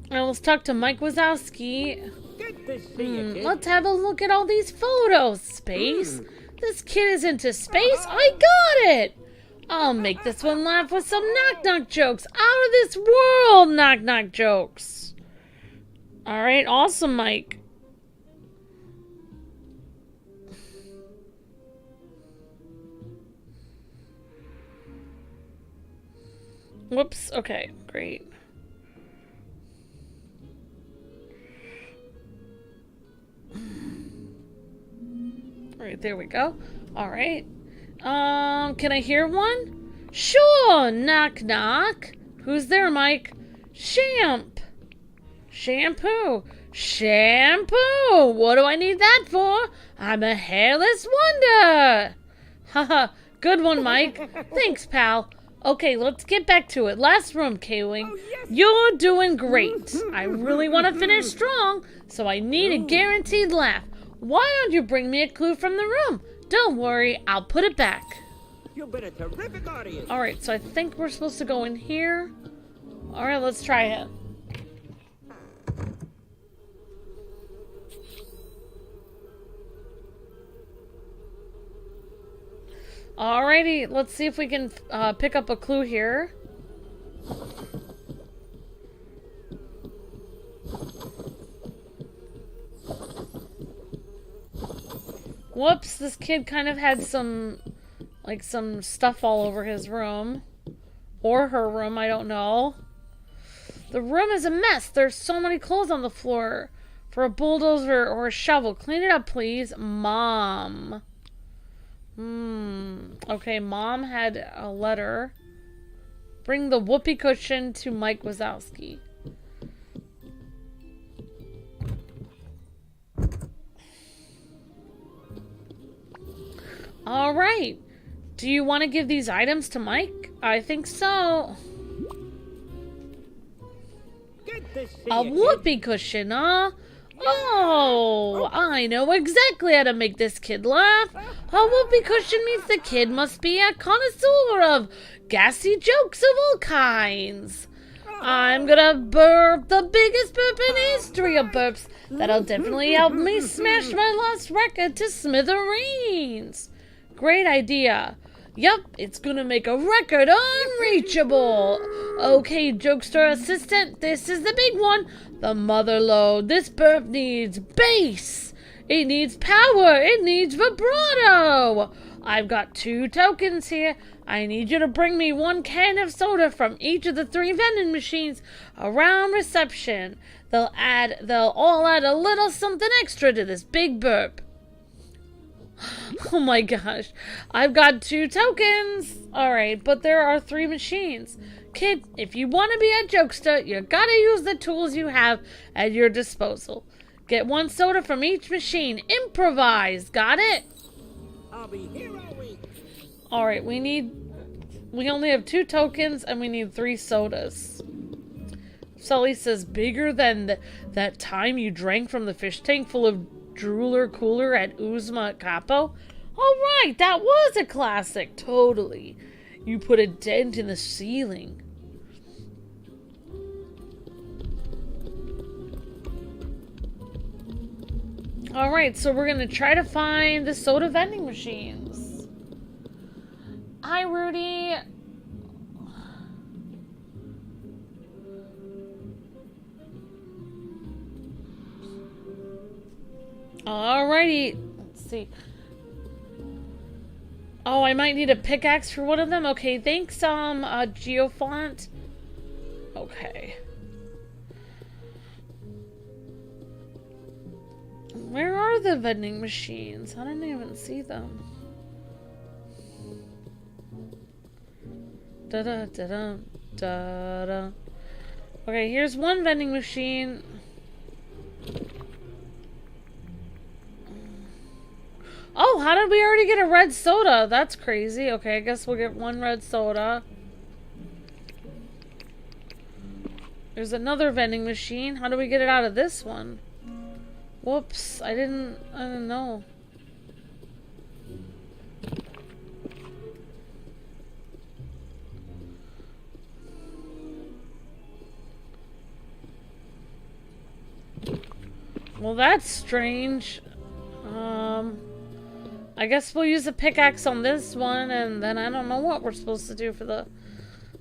Now let's talk to Mike Wazowski. Good to see you, kid. Let's have a look at all these photos, Space. This kid is into space. I got it! I'll make this one laugh with some knock-knock jokes. Out of this world knock-knock jokes. Alright, awesome, Mike. Whoops, okay, great. Alright, there we go. Alright. Can I hear one? Sure, knock knock. Who's there, Mike? Shampoo. Shampoo! What do I need that for? I'm a hairless wonder! Haha, good one, Mike. Thanks, pal. Okay, let's get back to it. Last room, K-Wing. Oh, yes. You're doing great. I really want to finish strong, so I need a guaranteed laugh. Why don't you bring me a clue from the room? Don't worry, I'll put it back. You've been a terrific audience. Alright, so I think we're supposed to go in here. Alright, let's try it. Alrighty, let's see if we can pick up a clue here. Whoops, this kid kind of had some stuff all over his room. Or her room, I don't know. The room is a mess. There's so many clothes on the floor. For a bulldozer or a shovel. Clean it up, please. Mom. Okay, Mom had a letter. Bring the whoopee cushion to Mike Wazowski. Alright. Do you want to give these items to Mike? I think so. Good to see A you, whoopee cushion, huh? Oh, I know exactly how to make this kid laugh. A whoopee cushion means the kid must be a connoisseur of gassy jokes of all kinds. I'm gonna burp the biggest burp in history of burps. That'll definitely help me smash my last record to smithereens. Great idea. Yup, it's gonna make a record unreachable. Okay, jokester assistant, this is the big one. The mother lode. This burp needs bass. It needs power. It needs vibrato. I've got 2 tokens here. I need you to bring me 1 can of soda from each of the 3 vending machines around reception. They'll all add a little something extra to this big burp. Oh my gosh. I've got 2 tokens. Alright, but there are 3 machines. Kid, if you want to be a jokester, you gotta use the tools you have at your disposal. Get 1 soda from each machine. Improvise. Got it? I'll be here all week. Alright, we only have 2 tokens and we need 3 sodas. Sully says, bigger than that time you drank from the fish tank full of drooler cooler at Uzma Capo? Alright, that was a classic. Totally. You put a dent in the ceiling. Alright, so we're gonna try to find the soda vending machines. Hi, Rudy. Alrighty. Let's see. Oh, I might need a pickaxe for one of them. Okay, thanks, Geofont. Okay. Where are the vending machines? I didn't even see them. Da-da, da-da, da-da. Okay, here's 1 vending machine. Oh, how did we already get a red soda? That's crazy. Okay, I guess we'll get 1 red soda. There's another vending machine. How do we get it out of this one? Whoops, I didn't know. Well, that's strange. I guess we'll use a pickaxe on this one, and then I don't know what we're supposed to do for the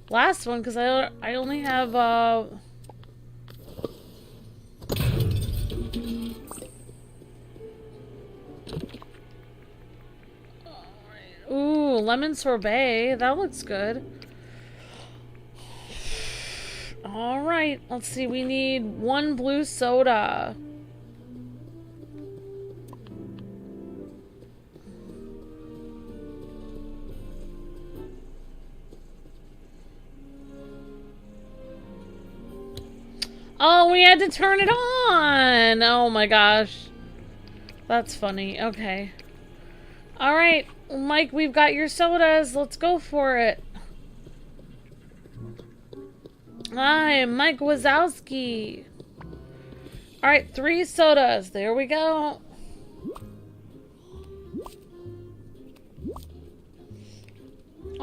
last one, because I only have, ooh, lemon sorbet. That looks good. Alright, let's see. We need 1 blue soda. Oh, we had to turn it on! Oh my gosh. That's funny. Okay. Alright, Mike, we've got your sodas. Let's go for it. Hi, Mike Wazowski. Alright, 3 sodas. There we go.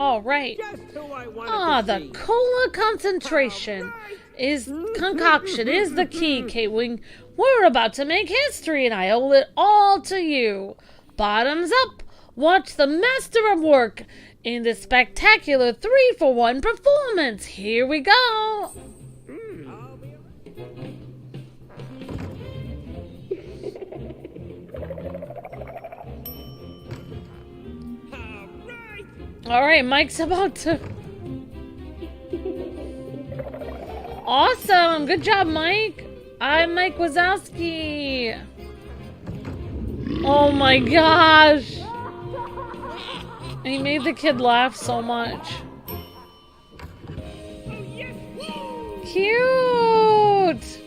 All right. Just who I wanted Ah, to the see. cola concentration is concoction is the key, Kwing. We're about to make history, and I owe it all to you. Bottoms up. Watch the master of work in the spectacular 3-for-1 performance. Here we go. I'll be alright. All right, Mike's about to. Awesome. Good job, Mike. I'm Mike Wazowski. Oh my gosh. He made the kid laugh so much. Cute.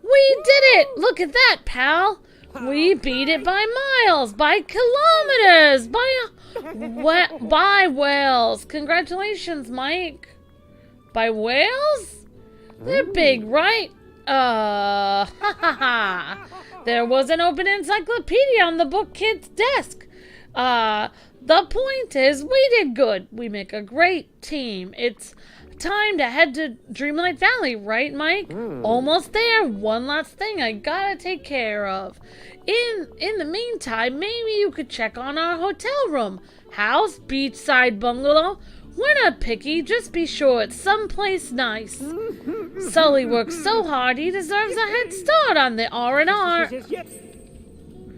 We did it. Look at that, pal. We beat it by miles, by kilometers, by whales. Congratulations, Mike. By whales? They're big, right? Ha ha ha. There was an open encyclopedia on the book kid's desk. The point is, we did good. We make a great team. It's time to head to Dreamlight Valley, right, Mike? Almost there. One last thing I gotta take care of. In the meantime, maybe you could check on our hotel room, house, beachside bungalow. We're not picky, just be sure it's someplace nice. Sully works so hard, he deserves a head start on the R&R. This is it.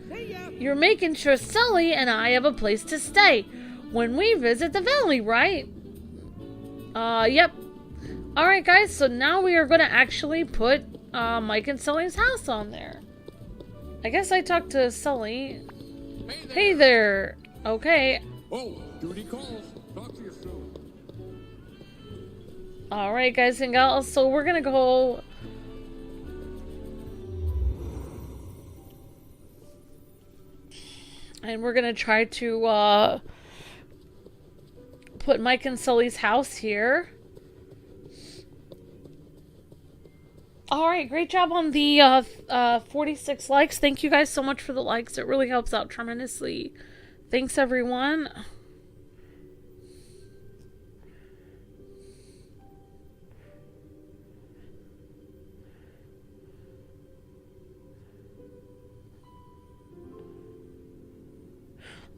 See ya. You're making sure Sully and I have a place to stay when we visit the valley, right? Yep. Alright, guys, so now we are going to actually put Mike and Sully's house on there. I guess I talked to Sully. Hey there. Okay. Oh, duty calls. Talk to you soon. Alright, guys and gals, so we're gonna go. And we're gonna try to put Mike and Sully's house here. Alright, great job on the 46 likes. Thank you guys so much for the likes. It really helps out tremendously. Thanks, everyone.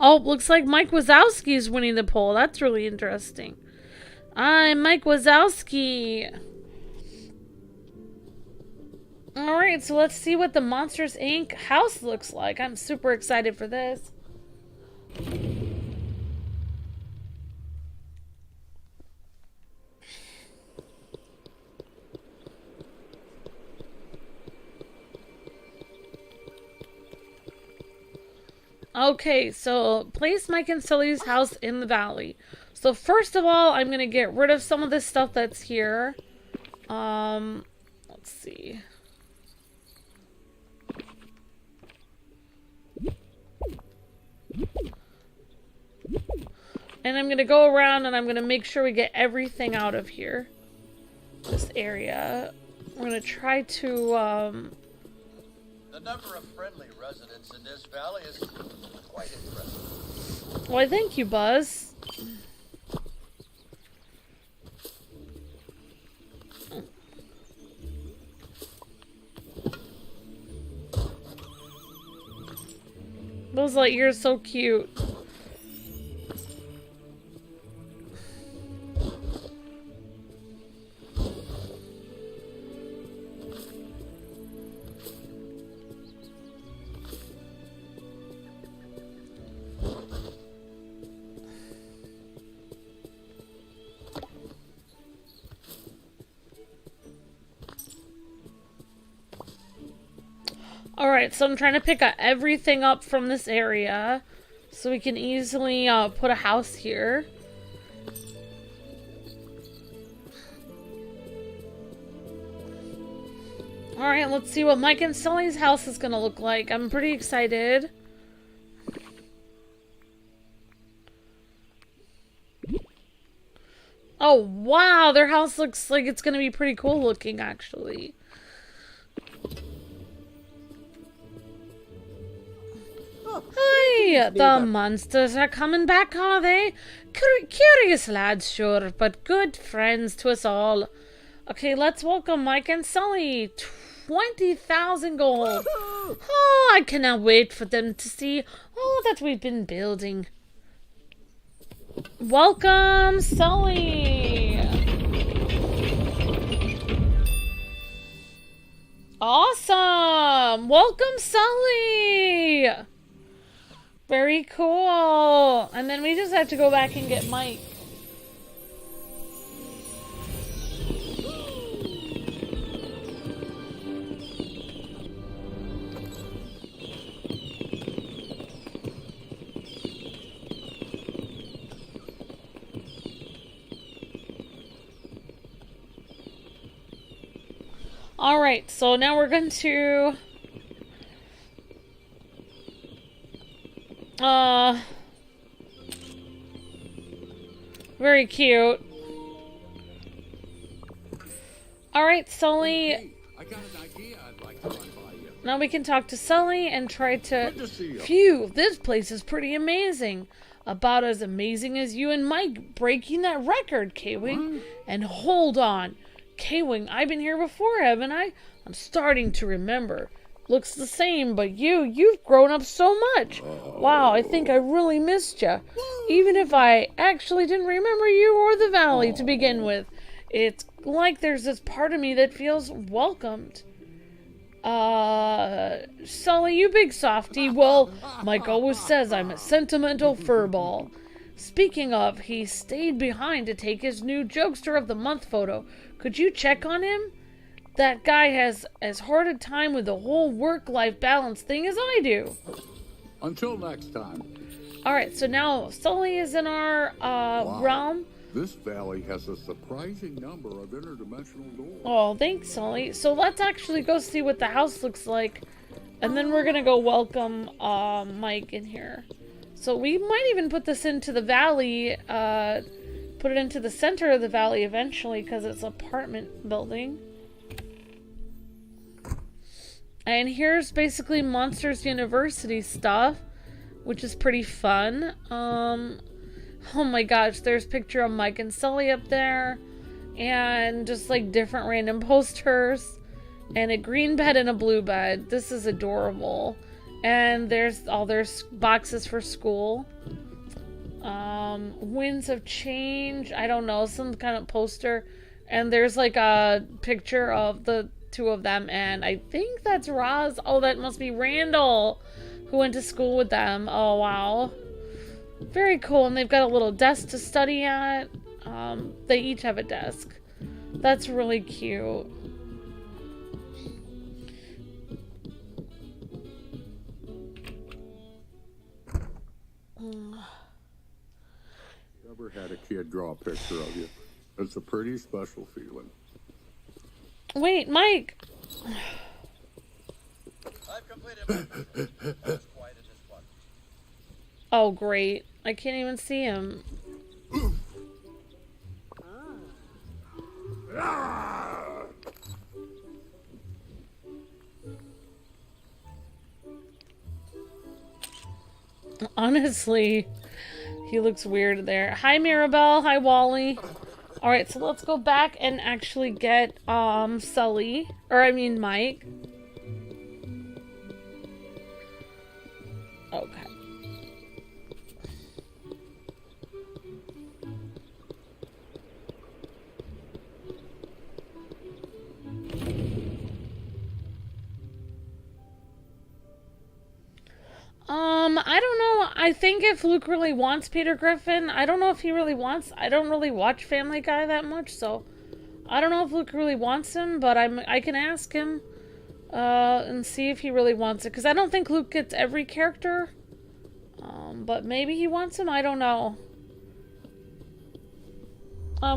Oh, looks like Mike Wazowski is winning the poll. That's really interesting. I'm Mike Wazowski. Alright, so let's see what the Monsters, Inc. house looks like. I'm super excited for this. Okay, so place Mike and Sully's house in the valley. So first of all, I'm gonna get rid of some of this stuff that's here. Let's see. And I'm gonna go around and I'm gonna make sure we get everything out of here. This area. We're gonna try to, The number of friendly residents in this valley is quite impressive. Why, thank you, Buzz. Buzz Lightyear's so cute. Alright, so I'm trying to pick everything up from this area so we can easily put a house here. Alright, let's see what Mike and Sully's house is going to look like. I'm pretty excited. Oh, wow! Their house looks like it's going to be pretty cool looking, actually. Hi! The monsters are coming back, are they? Curious lads, sure, but good friends to us all. Okay, let's welcome Mike and Sully. 20,000 gold. Oh, I cannot wait for them to see all that we've been building. Welcome, Sully. Awesome. Welcome, Sully. Very cool. And then we just have to go back and get Mike. Alright, so now we're going to... Very cute. Alright, Sully. Hey, I got an idea I'd like to run by you. Now we can talk to Sully and try to... Good to see you. Phew, this place is pretty amazing. About as amazing as you and Mike breaking that record, Kwing. And hold on. Kwing, I've been here before, haven't I? I'm starting to remember. Looks the same, but you've grown up so much. Wow, I think I really missed you. Even if I actually didn't remember you or the valley to begin with. It's like there's this part of me that feels welcomed. Sully, you big softy. Well, Mike always says I'm a sentimental furball. Speaking of, he stayed behind to take his new Jokester of the Month photo. Could you check on him? That guy has as hard a time with the whole work-life balance thing as I do. Until next time. Alright, so now Sully is in our realm. This valley has a surprising number of interdimensional doors. Oh, thanks, Sully. So let's actually go see what the house looks like. And then we're gonna go welcome Mike in here. So we might even put this into the valley, put it into the center of the valley eventually because it's an apartment building. And here's basically Monsters University stuff, which is pretty fun. Oh my gosh, there's a picture of Mike and Sully up there. And just like different random posters. And a green bed and a blue bed. This is adorable. And there's all their boxes for school. Winds of Change. I don't know, some kind of poster. And there's like a picture of the two of them. And I think that's Roz. Oh, that must be Randall, who went to school with them. Oh, wow. Very cool. And they've got a little desk to study at. They each have a desk. That's really cute. Ever had a kid draw a picture of you? It's a pretty special feeling. Wait, Mike. I've completed my as quiet as this one. Oh, great. I can't even see him. Honestly, he looks weird there. Hi, Mirabelle. Hi, Wally. Alright, so let's go back and actually get, Sully. Or, I mean, Mike. Okay. I don't know. I think if Luke really wants Peter Griffin, I don't know if he really wants... I don't really watch Family Guy that much, so... I don't know if Luke really wants him, but I can ask him, and see if he really wants it. Because I don't think Luke gets every character. But maybe he wants him, I don't know.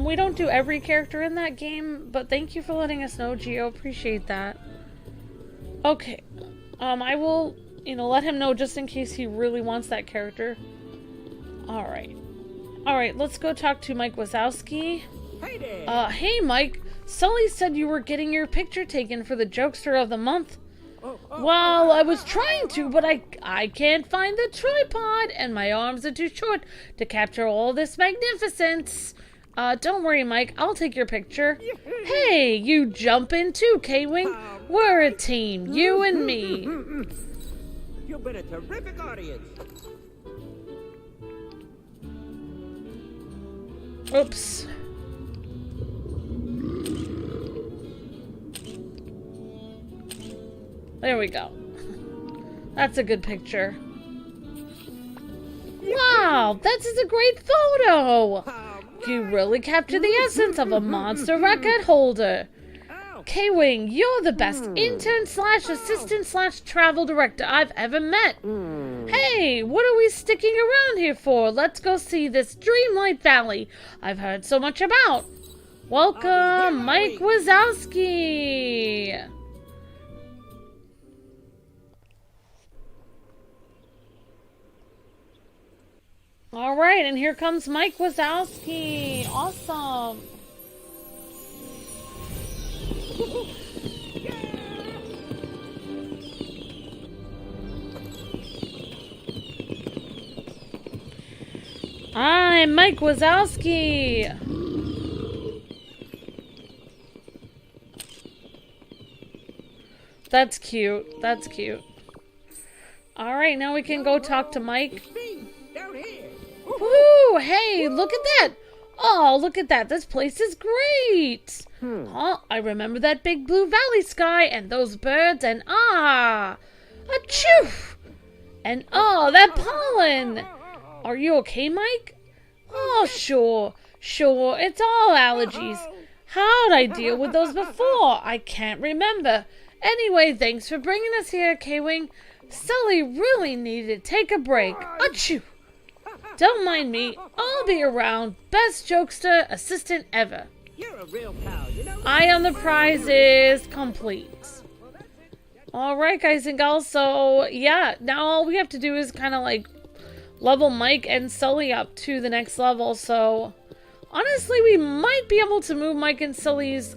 We don't do every character in that game, but thank you for letting us know, Gio. Appreciate that. Okay. I will... let him know just in case he really wants that character. Alright. Alright, let's go talk to Mike Wazowski. Hey there. Hey Mike. Sully said you were getting your picture taken for the Jokester of the Month. Well, I was trying to, but I can't find the tripod, and my arms are too short to capture all this magnificence. Don't worry, Mike. I'll take your picture. Hey, you jump in too, K-Wing. We're a team, you and me. You've been a terrific audience. Oops. There we go. That's a good picture. Wow, this is a great photo! You really capture the essence of a monster record holder. K-Wing, you're the best intern slash assistant slash travel director I've ever met. Hey, what are we sticking around here for? Let's go see this Dreamlight Valley I've heard so much about. Welcome, Mike Wazowski. All right, and here comes Mike Wazowski. Awesome. I'm Mike Wazowski. That's cute. That's cute. All right, now we can go talk to Mike. Down here. Woohoo! Hey, look at that! Oh, look at that. This place is great! Oh, I remember that big blue valley sky and those birds and achoo! And that pollen! Are you okay, Mike? Oh, sure. Sure, it's all allergies. How'd I deal with those before? I can't remember. Anyway, thanks for bringing us here, K-Wing. Sully really needed to take a break. Achoo! Don't mind me. I'll be around. Best jokester assistant ever. You're a real pal, you know. Eye on the prize is complete. Alright, guys and gals. So, yeah. Now all we have to do is kind of like level Mike and Sully up to the next level. So, honestly, we might be able to move Mike and Sully's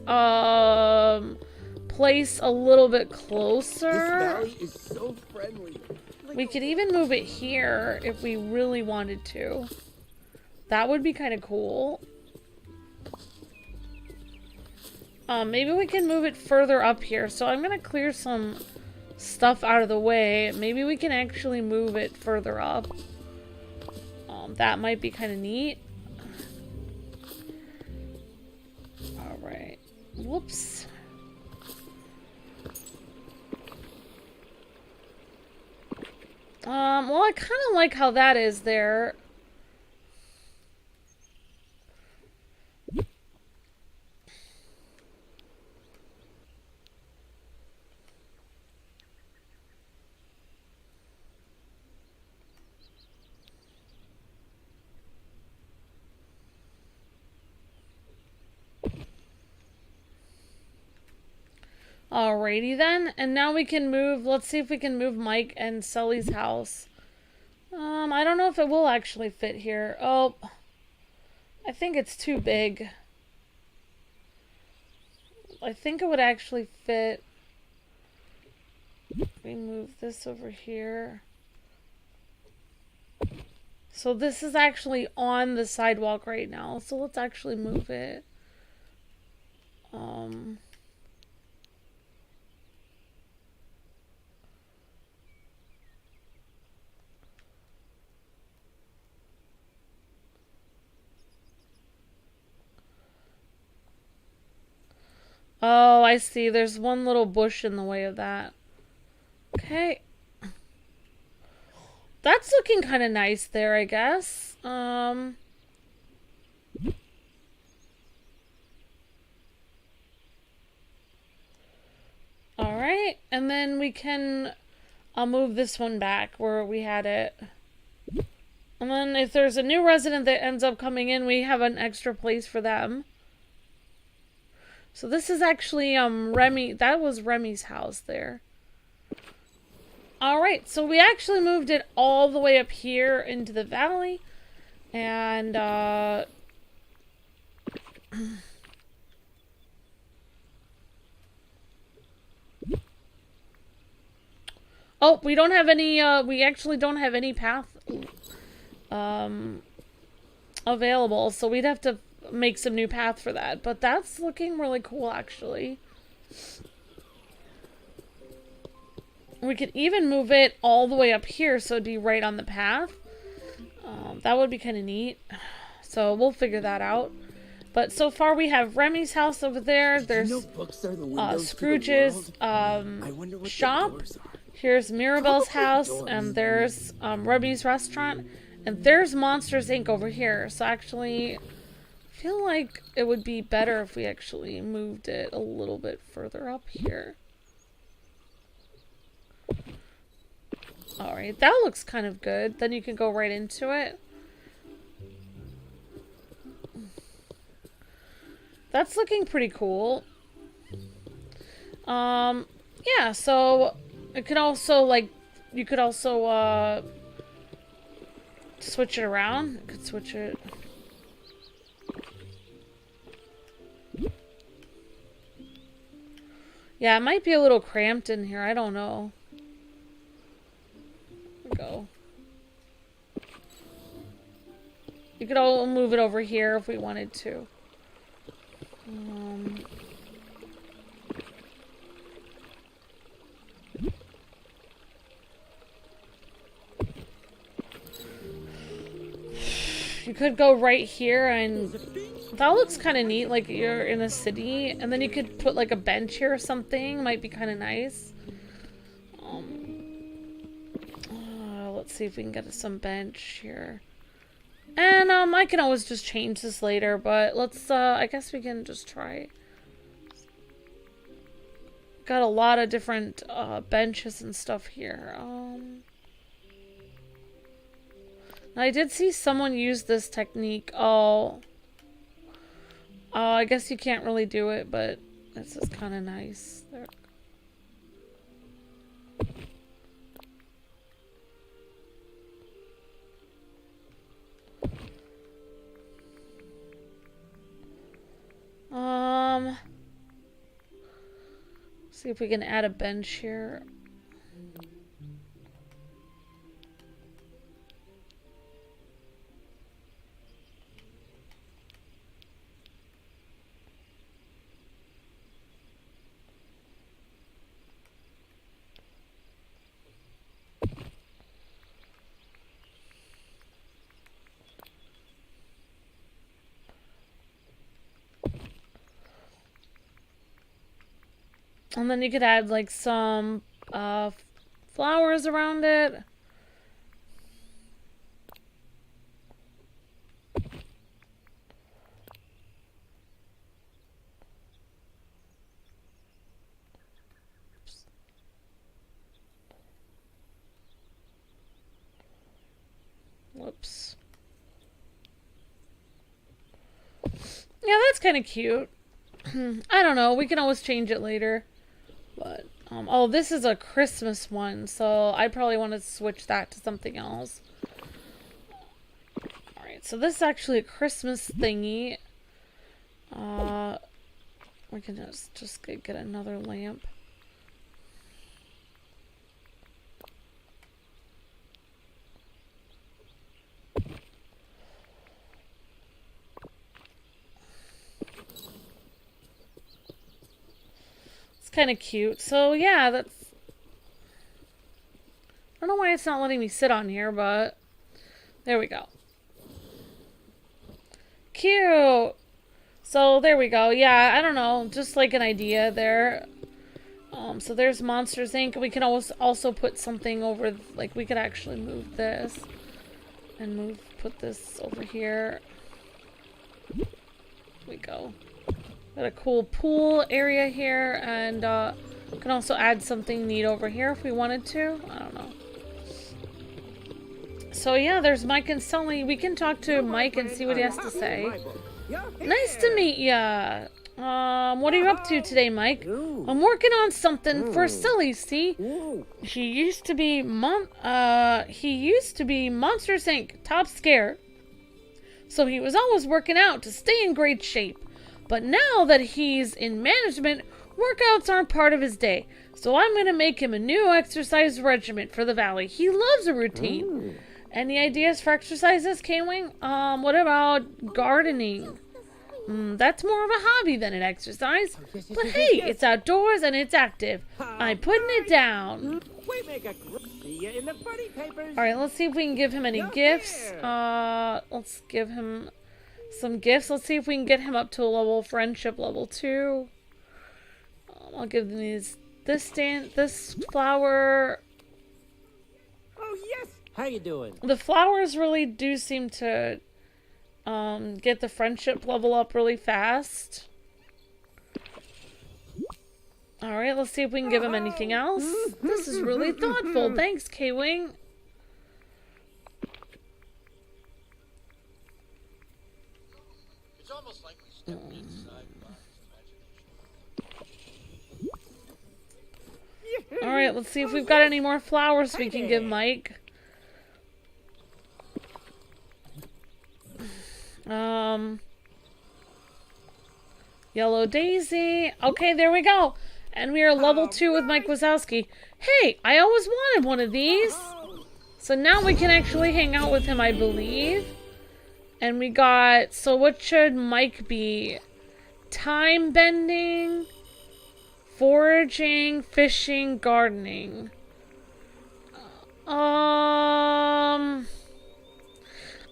place a little bit closer. This valley is so friendly. We could even move it here if we really wanted to. That would be kind of cool. Maybe we can move it further up here. So I'm going to clear some stuff out of the way. Maybe we can actually move it further up. That might be kind of neat. Alright. Whoops. Well, I kind of like how that is there. Alrighty then, and now we can move, let's see if we can move Mike and Sully's house. I don't know if it will actually fit here. Oh, I think it's too big. I think it would actually fit. We move this over here. So this is actually on the sidewalk right now, so let's actually move it. Oh, I see. There's one little bush in the way of that. Okay. That's looking kind of nice there, I guess. Alright, and then we can... I'll move this one back where we had it. And then if there's a new resident that ends up coming in, we have an extra place for them. So this is actually Remy. That was Remy's house there. Alright, so we actually moved it all the way up here into the valley. And Oh, we don't have any, we actually don't have any path, available, so we'd have to make some new path for that. But that's looking really cool, actually. We could even move it all the way up here, so it'd be right on the path. That would be kind of neat. So we'll figure that out. But so far we have Remy's house over there. There's Scrooge's shop. Here's Mirabelle's house, and there's Remy's restaurant, and there's Monsters Inc. over here. So actually, I feel like it would be better if we actually moved it a little bit further up here. Alright, that looks kind of good. Then you can go right into it. That's looking pretty cool. Yeah, so it could also, like, you could also, switch it around. You could switch it. Yeah, it might be a little cramped in here. I don't know. Go. You could all move it over here if we wanted to. You could go right here, and that looks kind of neat, like you're in a city, and then you could put like a bench here or something. Might be kind of nice. Let's see if we can get some bench here. And I can always just change this later, but let's I guess we can just try. Got a lot of different benches and stuff here. I did see someone use this technique. I guess you can't really do it, but this is kind of nice. There. See if we can add a bench here. And then you could add like some flowers around it. Whoops. Yeah, that's kind of cute. I don't know. We can always change it later. But, oh, this is a Christmas one, so I probably want to switch that to something else. Alright, so this is actually a Christmas thingy. We can just get another lamp. Kind of cute. So yeah, that's, I don't know why it's not letting me sit on here, but there we go. Cute. So there we go. Yeah, I don't know, just like an idea there. So there's Monsters Inc. We can also put something over, like we could actually move this and put this over here. There we go. Got a cool pool area here, and can also add something neat over here if we wanted to. I don't know. So yeah, there's Mike and Sully. We can talk to Mike and see what he has to say. Nice to meet ya. What are you up to today, Mike? I'm working on something for Sully, see? He used to be Monsters Inc. top scare. So he was always working out to stay in great shape. But now that he's in management, workouts aren't part of his day. So I'm going to make him a new exercise regimen for the valley. He loves a routine. Any ideas for exercises, K-Wing? What about gardening? That's more of a hobby than an exercise. But hey, it's outdoors and it's active. I'm putting it down. We make a see ya in the funny papers. Alright, let's see if we can give him any gifts. Let's give him some gifts. Let's see if we can get him up to a level, friendship level 2. I'll give them this flower. Oh yes. How you doing? The flowers really do seem to get the friendship level up really fast. Alright, let's see if we can give him anything else. This is really thoughtful. Thanks, K-Wing. It's almost like we stepped inside Bob's imagination. Alright, let's see if we've got any more flowers we can give Mike. Yellow Daisy. Okay, there we go. And we are level 2 with Mike Wazowski. Hey, I always wanted one of these. So now we can actually hang out with him, I believe. And we got... So what should Mike be? Time bending, foraging, fishing, gardening. I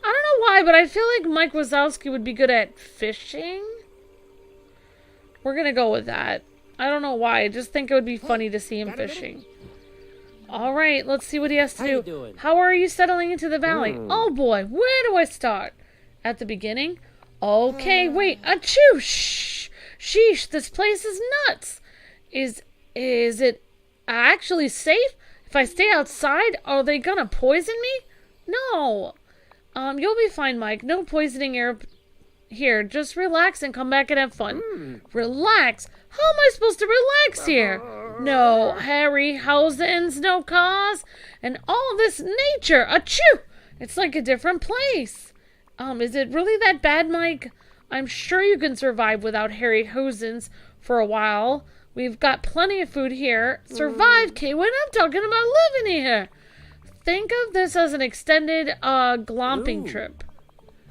don't know why, but I feel like Mike Wazowski would be good at fishing. We're gonna go with that. I don't know why. I just think it would be funny to see him fishing. Alright, let's see what he has to do. How are you settling into the valley? Oh boy, where do I start? At the beginning? Okay, wait. Achoo! Shh! Sheesh, this place is nuts! Is it actually safe? If I stay outside, are they gonna poison me? No. You'll be fine, Mike. No poisoning air here. Just relax and come back and have fun. Relax? How am I supposed to relax here? No Harryhausen's, no cause, and all this nature. Achoo! It's like a different place. Is it really that bad, Mike? I'm sure you can survive without Harryhausen's for a while. We've got plenty of food here. Survive, K-Win? I'm talking about living here. Think of this as an extended glomping trip.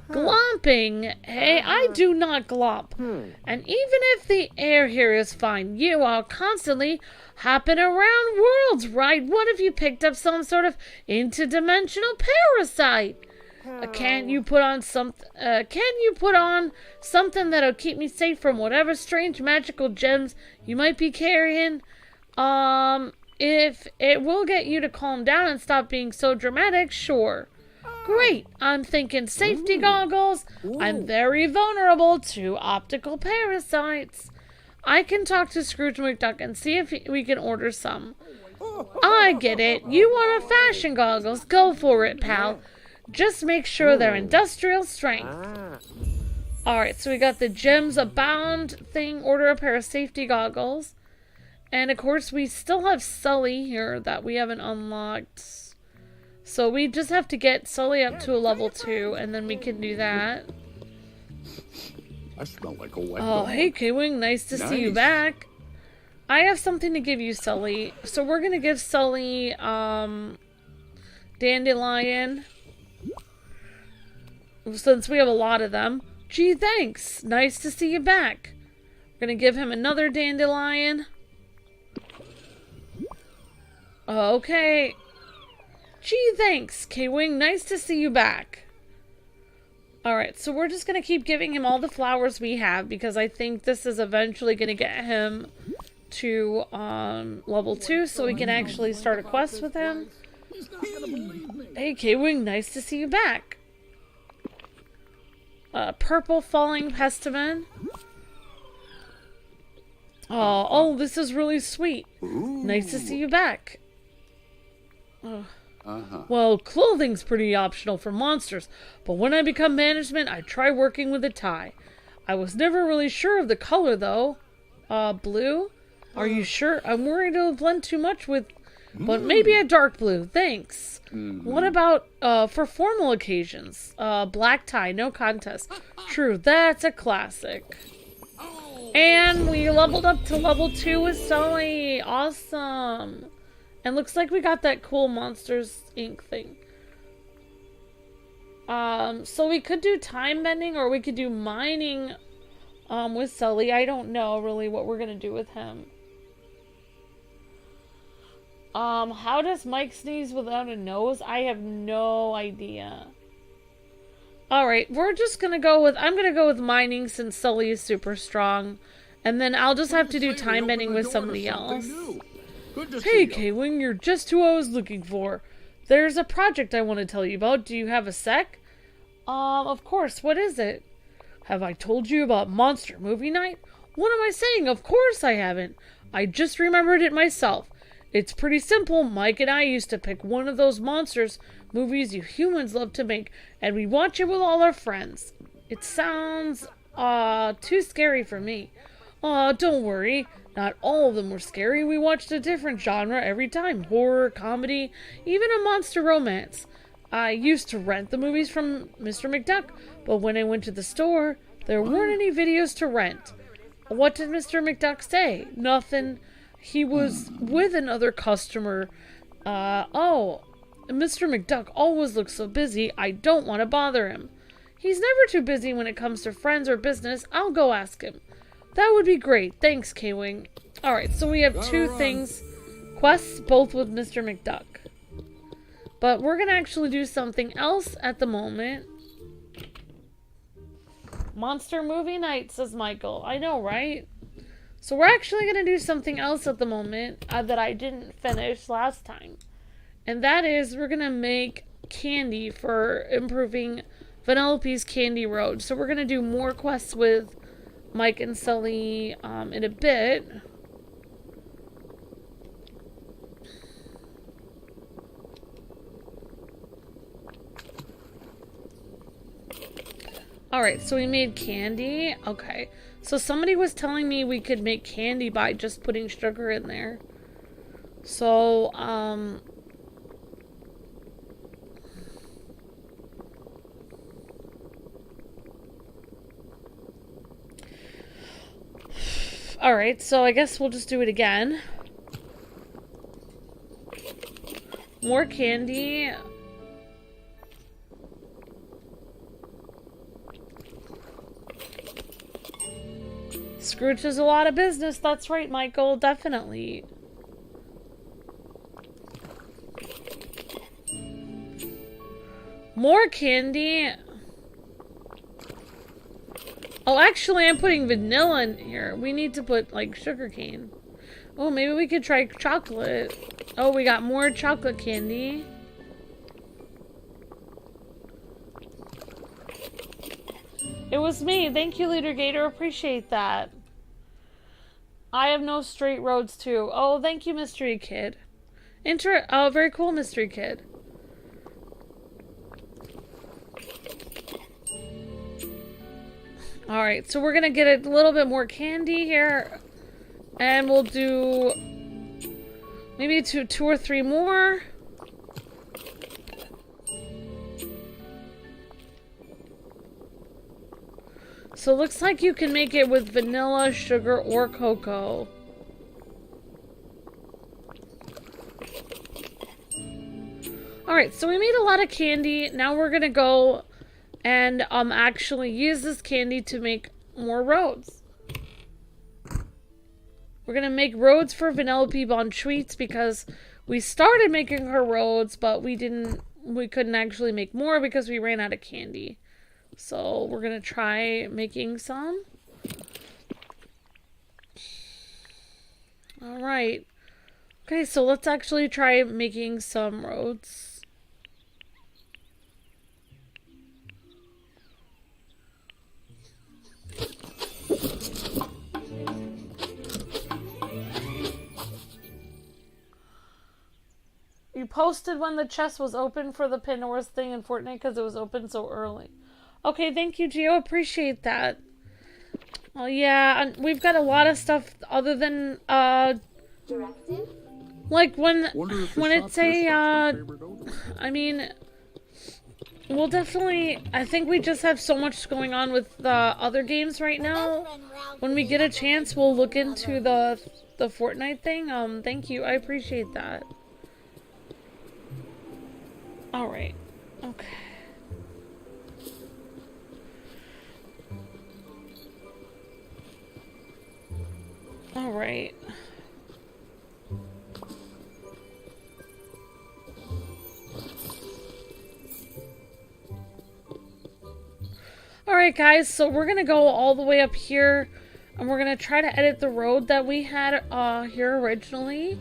Glomping? Hey, I do not glomp. And even if the air here is fine, you are constantly hopping around worlds, right? What if you picked up some sort of interdimensional parasite? Can you put on something that'll keep me safe from whatever strange magical gems you might be carrying? If it will get you to calm down and stop being so dramatic, sure. Great. I'm thinking safety goggles. I'm very vulnerable to optical parasites. I can talk to Scrooge McDuck and see if we can order some. I get it. You want a fashion goggles. Go for it, pal. Just make sure they're industrial strength. Alright, so we got the gems abound thing. Order a pair of safety goggles. And of course, we still have Sully here that we haven't unlocked. So we just have to get Sully up to a level 2, and then we can do that. I smell like a wet Oh, dog. hey, K-Wing. Nice to see you back. I have something to give you, Sully. So we're going to give Sully, Dandelion. Since we have a lot of them. Gee, thanks. Nice to see you back. We're going to give him another Dandelion. Okay. Gee, thanks, K-Wing. Nice to see you back. Alright, so we're just going to keep giving him all the flowers we have because I think this is eventually going to get him to level 2 so we can actually start a quest with him. Hey, K-Wing. Nice to see you back. Purple Falling Pestimen. Oh, this is really sweet. Nice to see you back. Well, clothing's pretty optional for monsters, but when I become management, I try working with a tie. I was never really sure of the color, though. Blue? Are you sure? I'm worried it'll blend too much with... But maybe a dark blue, thanks. What about, for formal occasions? Black tie, no contest. True, that's a classic. And we leveled up to level 2 with Sully. Awesome. And looks like we got that cool Monsters Inc. thing. So we could do time bending or we could do mining with Sully. I don't know really what we're gonna do with him. How does Mike sneeze without a nose? I have no idea. Alright, we're just gonna go with, I'm gonna go with mining since Sully is super strong. And then I'll just have to do time bending with somebody else. Hey, Kwing, you're just who I was looking for. There's a project I want to tell you about. Do you have a sec? Of course. What is it? Have I told you about Monster Movie Night? What am I saying? Of course I haven't. I just remembered it myself. It's pretty simple. Mike and I used to pick one of those monsters movies you humans love to make, and we watch it with all our friends. It sounds, too scary for me. Don't worry. Not all of them were scary. We watched a different genre every time. Horror, comedy, even a monster romance. I used to rent the movies from Mr. McDuck, but when I went to the store, there weren't any videos to rent. What did Mr. McDuck say? Nothing. He was with another customer. Oh, Mr. McDuck always looks so busy, I don't want to bother him. He's never too busy when it comes to friends or business. I'll go ask him. That would be great. Thanks, Kwing. Alright, so we have two things. Quests, both with Mr. McDuck. But we're going to actually do something else at the moment. Monster Movie Night, says Michael. I know, right? So we're actually going to do something else at the moment that I didn't finish last time. And that is, we're going to make candy for improving Vanellope's Candy Road. So we're going to do more quests with Mike and Sully in a bit. Alright, so we made candy. Okay. So somebody was telling me we could make candy by just putting sugar in there. So, alright, so I guess we'll just do it again. More candy. Scrooge is a lot of business. That's right, Michael. Definitely. More candy. Oh, actually, I'm putting vanilla in here. We need to put, like, sugar cane. Oh, maybe we could try chocolate. Oh, we got more chocolate candy. It was me. Thank you, Leader Gator. Appreciate that. I have no straight roads, too. Oh, thank you, Mystery Kid. Oh, very cool, Mystery Kid. Alright, so we're gonna get a little bit more candy here. And we'll do maybe two or three more. So it looks like you can make it with vanilla, sugar, or cocoa. Alright, so we made a lot of candy. Now we're gonna go and actually use this candy to make more roads. We're gonna make roads for Vanellope Bon Sweets because we started making her roads, but we couldn't actually make more because we ran out of candy. So we're gonna try making some. Alright. Okay, so let's actually try making some roads. You posted when the chest was open for the Pandora's thing in Fortnite because it was open so early. Okay, thank you, Gio. Appreciate that. Oh, yeah, we've got a lot of stuff other than, Directive? like when it's a, I mean, We'll definitely, I think we just have so much going on with the other games right now. When we get a chance, we'll look into the Fortnite thing. Thank you. I appreciate that. Alright. Okay. Alright. Alright guys, so we're gonna go all the way up here and we're gonna try to edit the road that we had here originally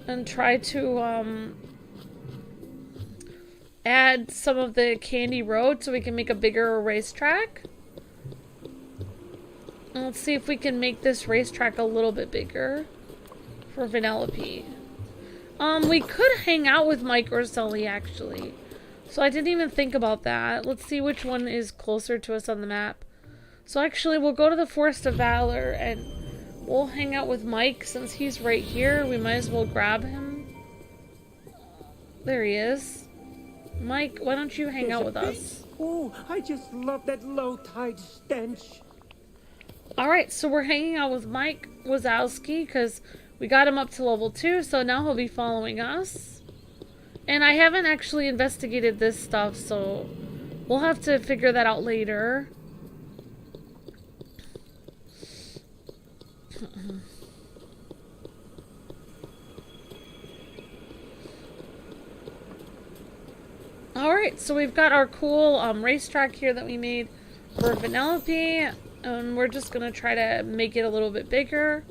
and try to add some of the candy road so we can make a bigger racetrack. And let's see if we can make this racetrack a little bit bigger for Vanellope. We could hang out with Mike or Sully actually. So I didn't even think about that. Let's see which one is closer to us on the map. So actually we'll go to the Forest of Valor and we'll hang out with Mike since he's right here. We might as well grab him. There he is. Mike, why don't you hang out with us? Oh, I just love that low tide stench. Alright, so we're hanging out with Mike Wazowski because we got him up to level 2, so now he'll be following us. And I haven't actually investigated this stuff, so we'll have to figure that out later. Alright, so we've got our cool racetrack here that we made for Vanellope. And we're just gonna try to make it a little bit bigger.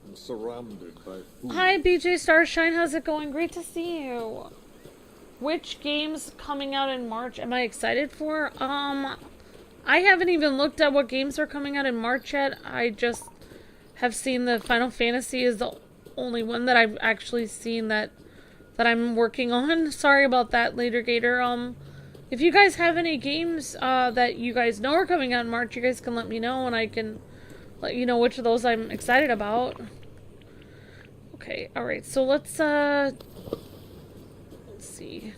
I'm surrounded by food. Hi BJ Starshine, how's it going? Great to see you. Which games coming out in March am I excited for? I haven't even looked at what games are coming out in March yet. I just have seen the Final Fantasy is the only one that I've actually seen that I'm working on. Sorry about that, Later Gator. If you guys have any games that you guys know are coming out in March, you guys can let me know and I can let you know which of those I'm excited about. Okay, alright, so let's see.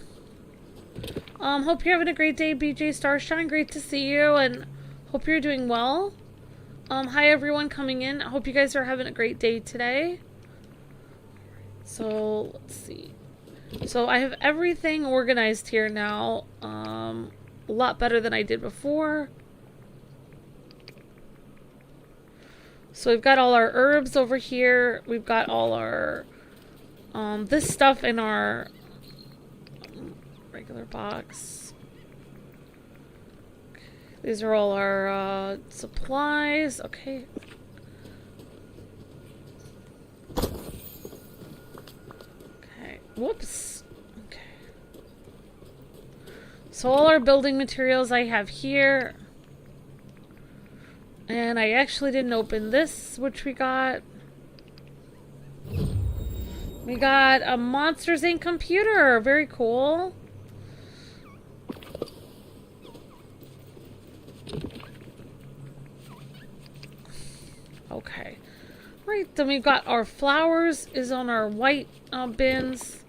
Hope you're having a great day, BJ Starshine. Great to see you, and hope you're doing well. Hi everyone coming in. I hope you guys are having a great day today. So, let's see. So, I have everything organized here now. A lot better than I did before. So, we've got all our herbs over here. We've got all our, this stuff in our regular box. Okay. These are all our supplies. Okay. Okay. Whoops. Okay. So all our building materials I have here. And I actually didn't open this, which we got. We got a Monsters Inc. computer. Very cool. Okay. Right, then we've got our flowers is on our white bins.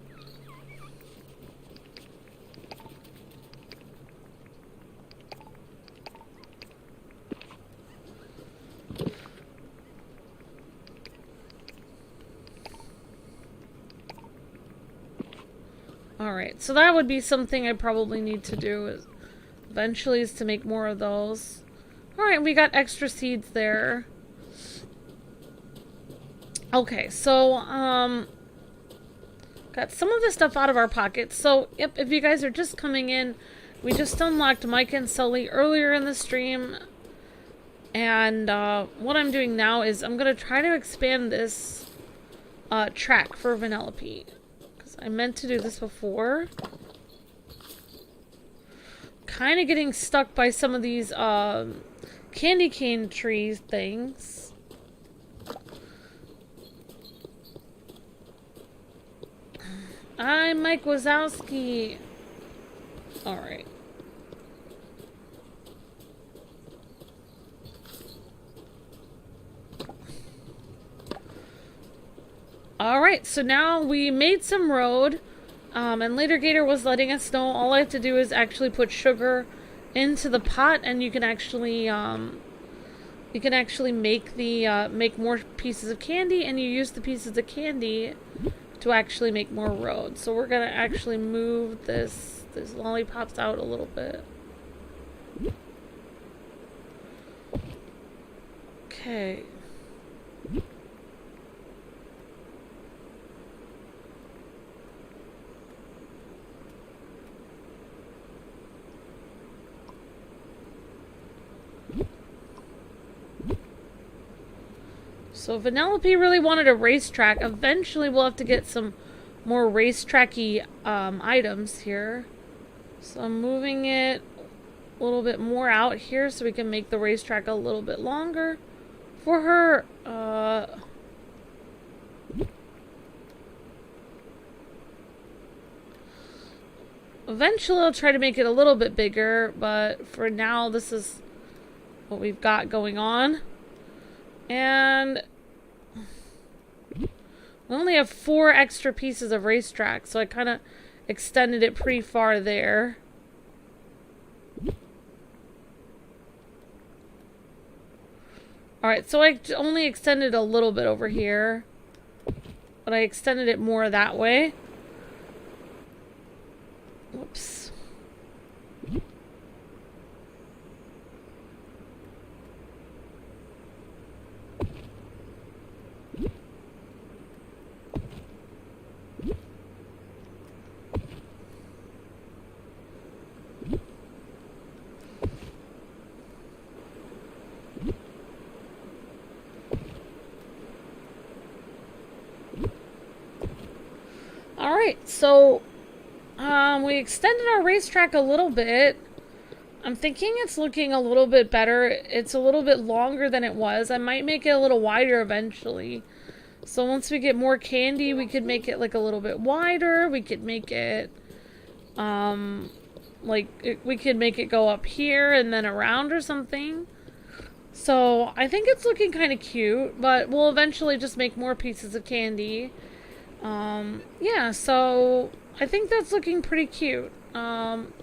Alright, so that would be something I probably need to do eventually is to make more of those. Alright, we got extra seeds there. Okay, so, got some of this stuff out of our pockets. So, yep, if you guys are just coming in, we just unlocked Mike and Sully earlier in the stream. And, what I'm doing now is I'm gonna try to expand this, track for Vanellope. Because I meant to do this before. Kind of getting stuck by some of these, candy cane tree things. I'm Mike Wazowski. Alright. Alright, so now we made some road. And later Gator was letting us know all I have to do is actually put sugar into the pot, and you can actually make the make more pieces of candy, and you use the pieces of candy to actually make more road. So we're gonna actually move this lollipops out a little bit. Okay. So Vanellope really wanted a racetrack. Eventually we'll have to get some more racetracky items here. So I'm moving it a little bit more out here so we can make the racetrack a little bit longer for her. Eventually I'll try to make it a little bit bigger, but for now this is what we've got going on. And we only have 4 extra pieces of racetrack, so I kind of extended it pretty far there. Alright, so I only extended a little bit over here, but I extended it more that way. Whoops. Alright, so we extended our racetrack a little bit. I'm thinking it's looking a little bit better. It's a little bit longer than it was. I might make it a little wider eventually. So once we get more candy, we could make it like a little bit wider. We could make it, we could make it go up here and then around or something. So I think it's looking kind of cute, but we'll eventually just make more pieces of candy. Yeah, so I think that's looking pretty cute. And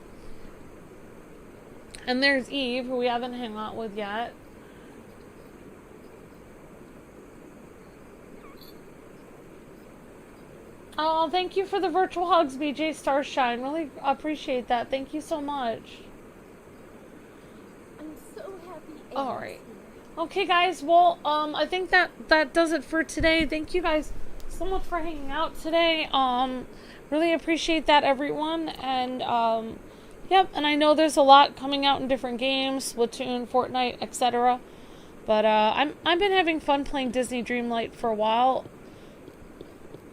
there's Eve, who we haven't hung out with yet. Oh, thank you for the virtual hugs, BJ Starshine. Really appreciate that. Thank you so much. I'm so happy. Alright. Okay, guys. Well, I think that does it for today. Thank you guys so much for hanging out today. Really appreciate that, everyone. And, yep, and I know there's a lot coming out in different games, Splatoon, Fortnite, etc. But, I've been having fun playing Disney Dreamlight for a while.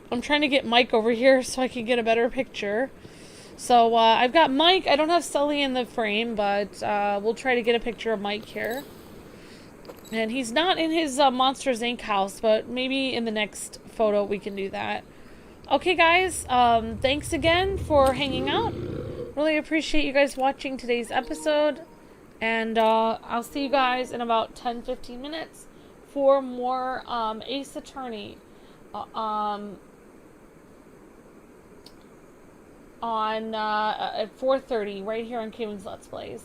I'm trying to get Mike over here so I can get a better picture. So, I've got Mike. I don't have Sully in the frame, but, we'll try to get a picture of Mike here. And he's not in his, Monsters, Inc. house, but maybe in the next photo we can do that. Okay, guys, thanks again for hanging out. Really appreciate you guys watching today's episode. And, I'll see you guys in about 10-15 minutes for more, Ace Attorney. At 4:30 right here on Kwingsletsplays.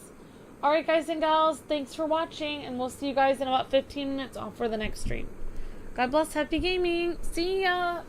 Alright, guys and gals, thanks for watching, and we'll see you guys in about 15 minutes off for the next stream. God bless, happy gaming. See ya!